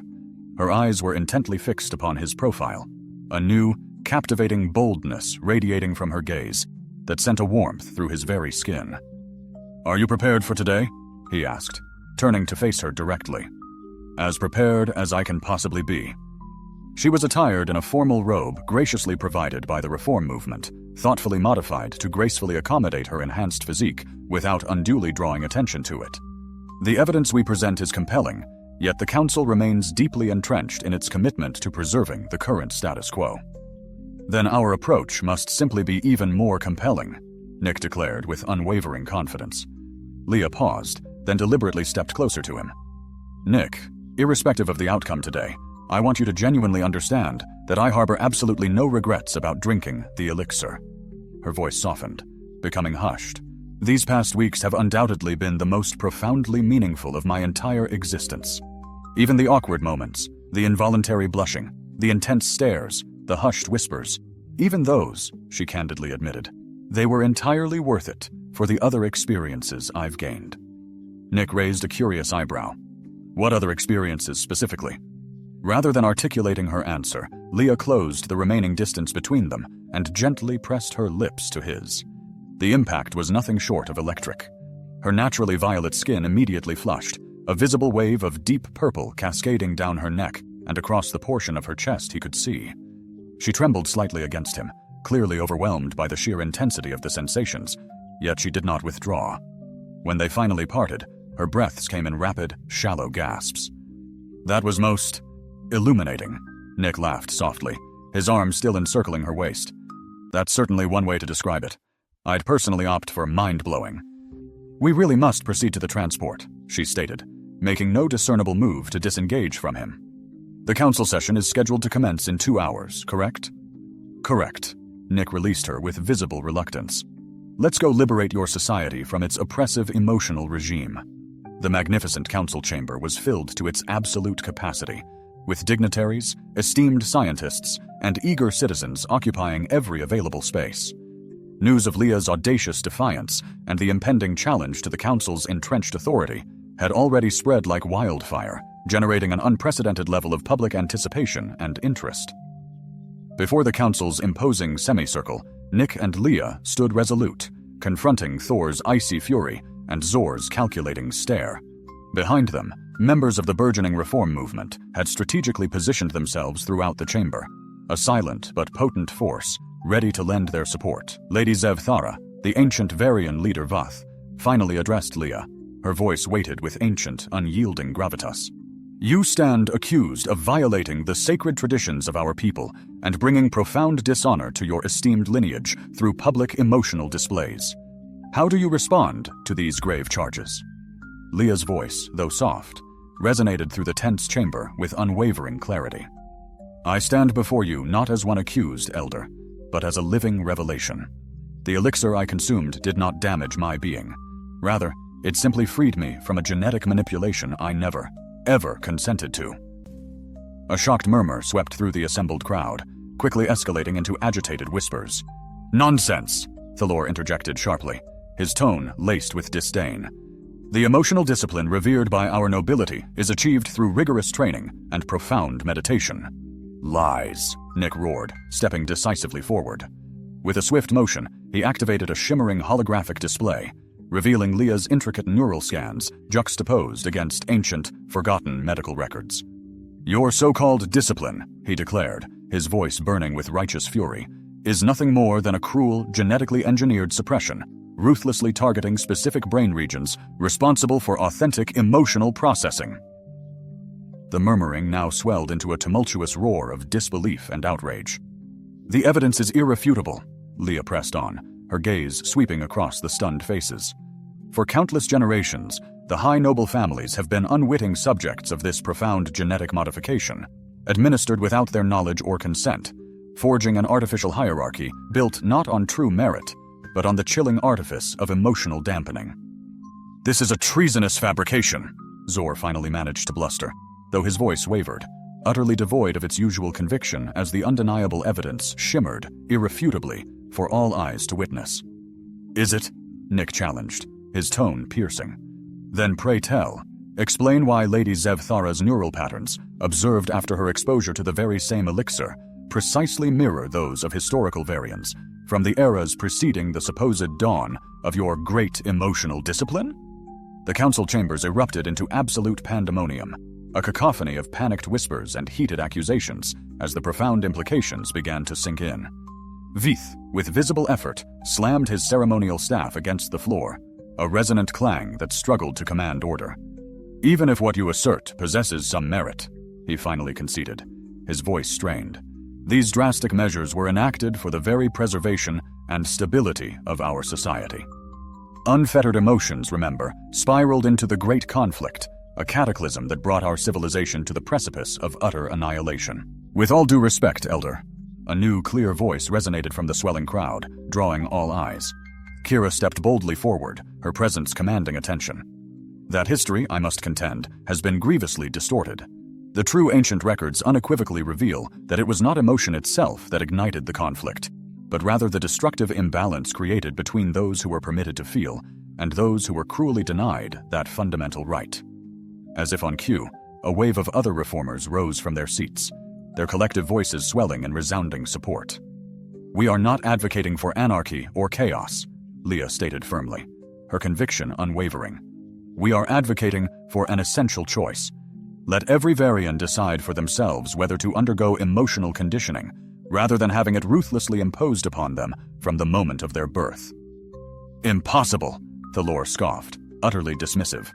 Her eyes were intently fixed upon his profile, a new, captivating boldness radiating from her gaze that sent a warmth through his very skin. "Are you prepared for today?" he asked, turning to face her directly. "As prepared as I can possibly be." She was attired in a formal robe graciously provided by the reform movement, thoughtfully modified to gracefully accommodate her enhanced physique without unduly drawing attention to it. The evidence we present is compelling, yet the Council remains deeply entrenched in its commitment to preserving the current status quo. "Then our approach must simply be even more compelling," Nick declared with unwavering confidence. Leah paused, then deliberately stepped closer to him. "Nick, irrespective of the outcome today, I want you to genuinely understand that I harbor absolutely no regrets about drinking the elixir." Her voice softened, becoming hushed. "These past weeks have undoubtedly been the most profoundly meaningful of my entire existence. Even the awkward moments, the involuntary blushing, the intense stares, the hushed whispers, even those," she candidly admitted, "they were entirely worth it for the other experiences I've gained." Nick raised a curious eyebrow. "What other experiences specifically?" Rather than articulating her answer, Leah closed the remaining distance between them and gently pressed her lips to his. The impact was nothing short of electric. Her naturally violet skin immediately flushed, a visible wave of deep purple cascading down her neck and across the portion of her chest he could see. She trembled slightly against him, clearly overwhelmed by the sheer intensity of the sensations, yet she did not withdraw. When they finally parted, her breaths came in rapid, shallow gasps. "That was most illuminating," Nick laughed softly, his arm still encircling her waist. "That's certainly one way to describe it. I'd personally opt for mind-blowing." "We really must proceed to the transport," she stated, making no discernible move to disengage from him. "The council session is scheduled to commence in 2 hours, correct?" "Correct," Nick released her with visible reluctance. "Let's go liberate your society from its oppressive emotional regime." The magnificent council chamber was filled to its absolute capacity, with dignitaries, esteemed scientists, and eager citizens occupying every available space. News of Leah's audacious defiance and the impending challenge to the Council's entrenched authority had already spread like wildfire, generating an unprecedented level of public anticipation and interest. Before the Council's imposing semicircle, Nick and Leah stood resolute, confronting Thor's icy fury and Zor's calculating stare. Behind them, members of the burgeoning reform movement had strategically positioned themselves throughout the chamber, a silent but potent force, ready to lend their support. Lady Zev Thara, the ancient Varian leader Vath, finally addressed Leah, her voice weighted with ancient, unyielding gravitas. "You stand accused of violating the sacred traditions of our people and bringing profound dishonor to your esteemed lineage through public emotional displays. How do you respond to these grave charges?" Leah's voice, though soft, resonated through the tense chamber with unwavering clarity. "I stand before you not as one accused, Elder, but as a living revelation. The elixir I consumed did not damage my being. Rather, it simply freed me from a genetic manipulation I never, ever consented to." A shocked murmur swept through the assembled crowd, quickly escalating into agitated whispers. "Nonsense!" Thalor interjected sharply, his tone laced with disdain. "The emotional discipline revered by our nobility is achieved through rigorous training and profound meditation." "Lies," Nick roared, stepping decisively forward. With a swift motion, he activated a shimmering holographic display, revealing Leah's intricate neural scans juxtaposed against ancient, forgotten medical records. "Your so-called discipline," he declared, his voice burning with righteous fury, "is nothing more than a cruel, genetically engineered suppression, ruthlessly targeting specific brain regions responsible for authentic emotional processing." The murmuring now swelled into a tumultuous roar of disbelief and outrage. "The evidence is irrefutable," Leah pressed on, her gaze sweeping across the stunned faces. "For countless generations, the high noble families have been unwitting subjects of this profound genetic modification, administered without their knowledge or consent, forging an artificial hierarchy built not on true merit, but on the chilling artifice of emotional dampening." "This is a treasonous fabrication," Zor finally managed to bluster, though his voice wavered, utterly devoid of its usual conviction as the undeniable evidence shimmered, irrefutably, for all eyes to witness. "Is it?" Nick challenged, his tone piercing. "Then pray tell. Explain why Lady Zevthara's neural patterns, observed after her exposure to the very same elixir, precisely mirror those of historical variants, from the eras preceding the supposed dawn of your great emotional discipline?" The council chambers erupted into absolute pandemonium, a cacophony of panicked whispers and heated accusations as the profound implications began to sink in. Vith, with visible effort, slammed his ceremonial staff against the floor, a resonant clang that struggled to command order. "Even if what you assert possesses some merit," he finally conceded, his voice strained, "these drastic measures were enacted for the very preservation and stability of our society. Unfettered emotions, remember, spiraled into the Great Conflict, a cataclysm that brought our civilization to the precipice of utter annihilation. With all due respect, Elder," a new, clear voice resonated from the swelling crowd, drawing all eyes. Kira stepped boldly forward, her presence commanding attention. "That history, I must contend, has been grievously distorted. The true ancient records unequivocally reveal that it was not emotion itself that ignited the conflict, but rather the destructive imbalance created between those who were permitted to feel and those who were cruelly denied that fundamental right." As if on cue, a wave of other reformers rose from their seats, their collective voices swelling in resounding support. "We are not advocating for anarchy or chaos," Leah stated firmly, her conviction unwavering. "We are advocating for an essential choice. Let every Varian decide for themselves whether to undergo emotional conditioning, rather than having it ruthlessly imposed upon them from the moment of their birth." "Impossible," Thalor scoffed, utterly dismissive.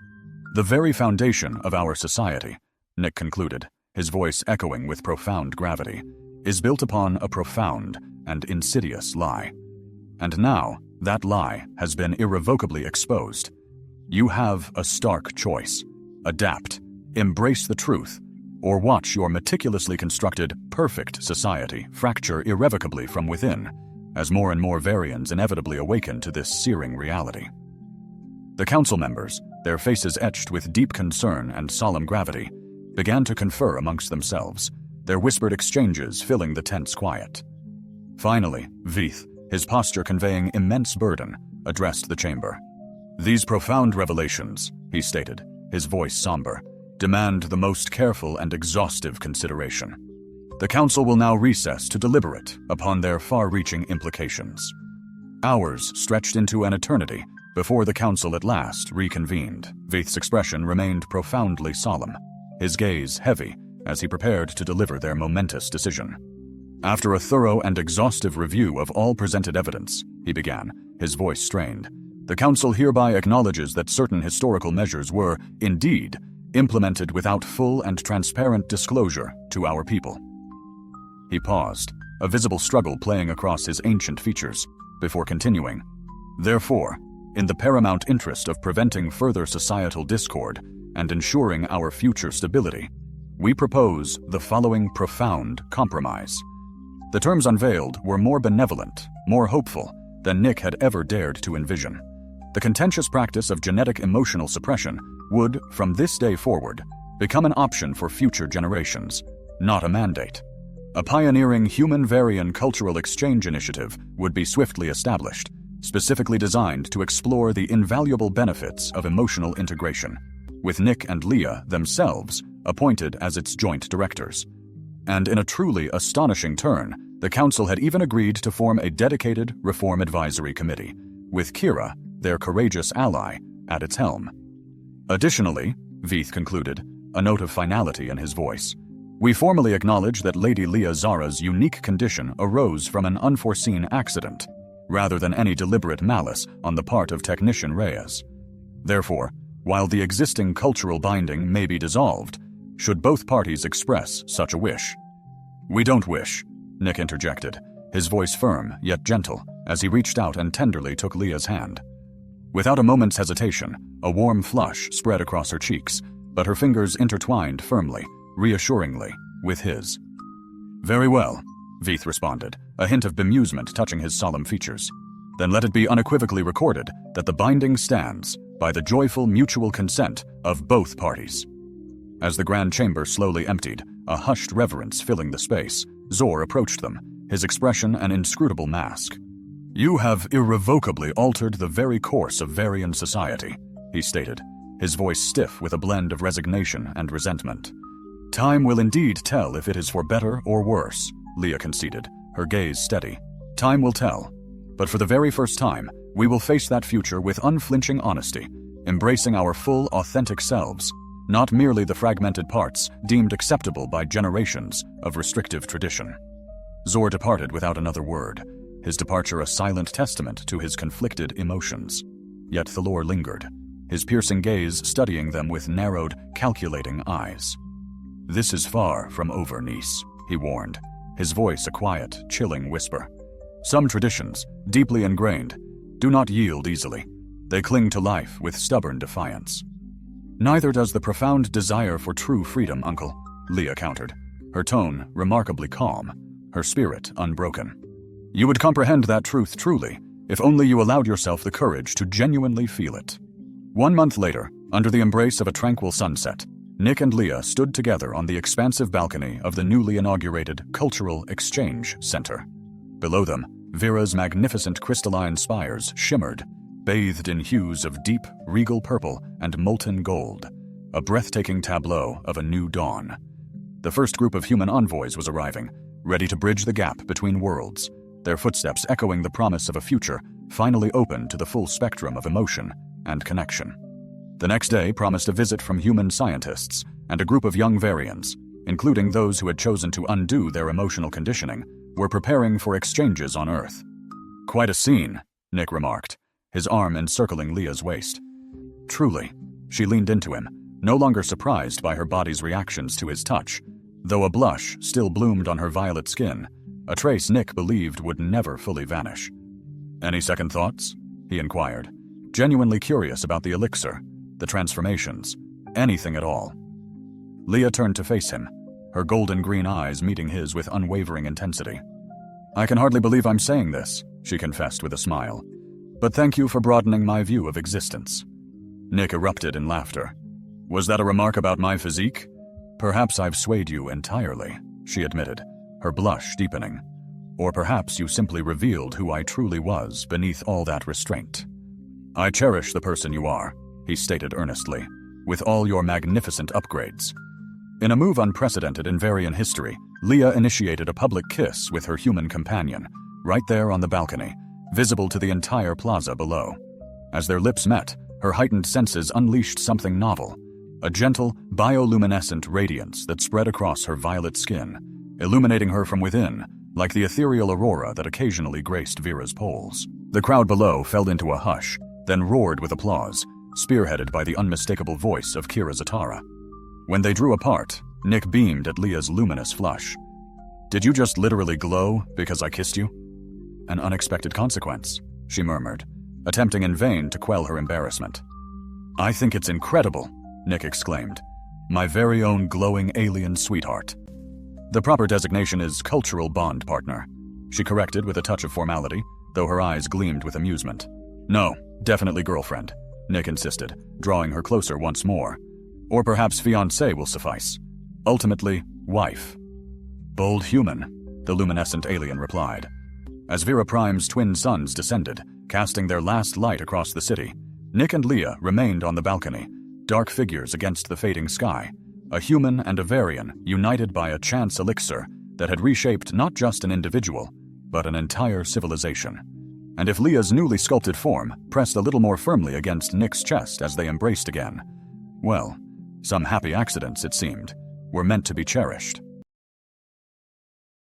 "The very foundation of our society," Nick concluded, his voice echoing with profound gravity, "is built upon a profound and insidious lie. And now, that lie has been irrevocably exposed. You have a stark choice. Adapt, embrace the truth, or watch your meticulously constructed, perfect society fracture irrevocably from within, as more and more Varians inevitably awaken to this searing reality." The council members, their faces etched with deep concern and solemn gravity, began to confer amongst themselves, their whispered exchanges filling the tense quiet. Finally, Vith, his posture conveying immense burden, addressed the chamber. "These profound revelations," he stated, his voice somber, "demand the most careful and exhaustive consideration. The council will now recess to deliberate upon their far-reaching implications." Hours stretched into an eternity before the council at last reconvened. Vith's expression remained profoundly solemn, his gaze heavy as he prepared to deliver their momentous decision. "After a thorough and exhaustive review of all presented evidence," he began, his voice strained, "the council hereby acknowledges that certain historical measures were, indeed, implemented without full and transparent disclosure to our people." He paused, a visible struggle playing across his ancient features, before continuing. "Therefore, in the paramount interest of preventing further societal discord and ensuring our future stability, we propose the following profound compromise." The terms unveiled were more benevolent, more hopeful than Nick had ever dared to envision. The contentious practice of genetic emotional suppression would, from this day forward, become an option for future generations, not a mandate. A pioneering human-Varian cultural exchange initiative would be swiftly established, specifically designed to explore the invaluable benefits of emotional integration, with Nick and Leah themselves appointed as its joint directors. And in a truly astonishing turn, the council had even agreed to form a dedicated reform advisory committee, with Kira, their courageous ally, at its helm. Additionally, Veith concluded, a note of finality in his voice, we formally acknowledge that Lady Leah Zara's unique condition arose from an unforeseen accident, rather than any deliberate malice on the part of Technician Reyes. Therefore, while the existing cultural binding may be dissolved, should both parties express such a wish. We don't wish, Nick interjected, his voice firm yet gentle, as he reached out and tenderly took Leah's hand. Without a moment's hesitation, a warm flush spread across her cheeks, but her fingers intertwined firmly, reassuringly, with his. Very well, Veith responded, a hint of bemusement touching his solemn features. Then let it be unequivocally recorded that the binding stands by the joyful mutual consent of both parties. As the grand chamber slowly emptied, a hushed reverence filling the space, Zor approached them, his expression an inscrutable mask. You have irrevocably altered the very course of Varian society, he stated, his voice stiff with a blend of resignation and resentment. Time will indeed tell if it is for better or worse, Leah conceded, her gaze steady. Time will tell. But for the very first time, we will face that future with unflinching honesty, embracing our full, authentic selves, not merely the fragmented parts deemed acceptable by generations of restrictive tradition. Zor departed without another word, his departure a silent testament to his conflicted emotions. Yet Thalor lingered, his piercing gaze studying them with narrowed, calculating eyes. This is far from over, niece, he warned, his voice a quiet, chilling whisper. Some traditions, deeply ingrained, do not yield easily. They cling to life with stubborn defiance. Neither does the profound desire for true freedom, uncle, Leah countered, her tone remarkably calm, her spirit unbroken. You would comprehend that truth truly, if only you allowed yourself the courage to genuinely feel it. 1 month later, under the embrace of a tranquil sunset, Nick and Leah stood together on the expansive balcony of the newly inaugurated Cultural Exchange Center. Below them, Vera's magnificent crystalline spires shimmered, bathed in hues of deep, regal purple and molten gold, a breathtaking tableau of a new dawn. The first group of human envoys was arriving, ready to bridge the gap between worlds, their footsteps echoing the promise of a future finally open to the full spectrum of emotion and connection. The next day promised a visit from human scientists and a group of young Varians, including those who had chosen to undo their emotional conditioning, were preparing for exchanges on Earth. Quite a scene, Nick remarked, his arm encircling Leah's waist. Truly, she leaned into him, no longer surprised by her body's reactions to his touch, though a blush still bloomed on her violet skin, a trace Nick believed would never fully vanish. Any second thoughts? He inquired, genuinely curious about the elixir, the transformations, anything at all. Leah turned to face him, her golden green eyes meeting his with unwavering intensity. I can hardly believe I'm saying this, she confessed with a smile, but thank you for broadening my view of existence. Nick erupted in laughter. Was that a remark about my physique? Perhaps I've swayed you entirely, she admitted, her blush deepening. Or perhaps you simply revealed who I truly was beneath all that restraint. I cherish the person you are, he stated earnestly, with all your magnificent upgrades. In a move unprecedented in Varian history, Leah initiated a public kiss with her human companion, right there on the balcony, visible to the entire plaza below. As their lips met, her heightened senses unleashed something novel, a gentle, bioluminescent radiance that spread across her violet skin, illuminating her from within, like the ethereal aurora that occasionally graced Vera's poles. The crowd below fell into a hush, then roared with applause, spearheaded by the unmistakable voice of Kira Zatara. When they drew apart, Nick beamed at Leah's luminous flush. Did you just literally glow because I kissed you? An unexpected consequence, she murmured, attempting in vain to quell her embarrassment. I think it's incredible, Nick exclaimed. My very own glowing alien sweetheart. The proper designation is cultural bond partner, she corrected with a touch of formality, though her eyes gleamed with amusement. No, definitely girlfriend, Nick insisted, drawing her closer once more. Or perhaps fiancé will suffice. Ultimately, wife. Bold human, the luminescent alien replied. As Vera Prime's twin suns descended, casting their last light across the city, Nick and Leah remained on the balcony, dark figures against the fading sky, a human and a Varian united by a chance elixir that had reshaped not just an individual, but an entire civilization. and if Leah's newly sculpted form pressed a little more firmly against Nick's chest as they embraced again, well, some happy accidents, it seemed, were meant to be cherished.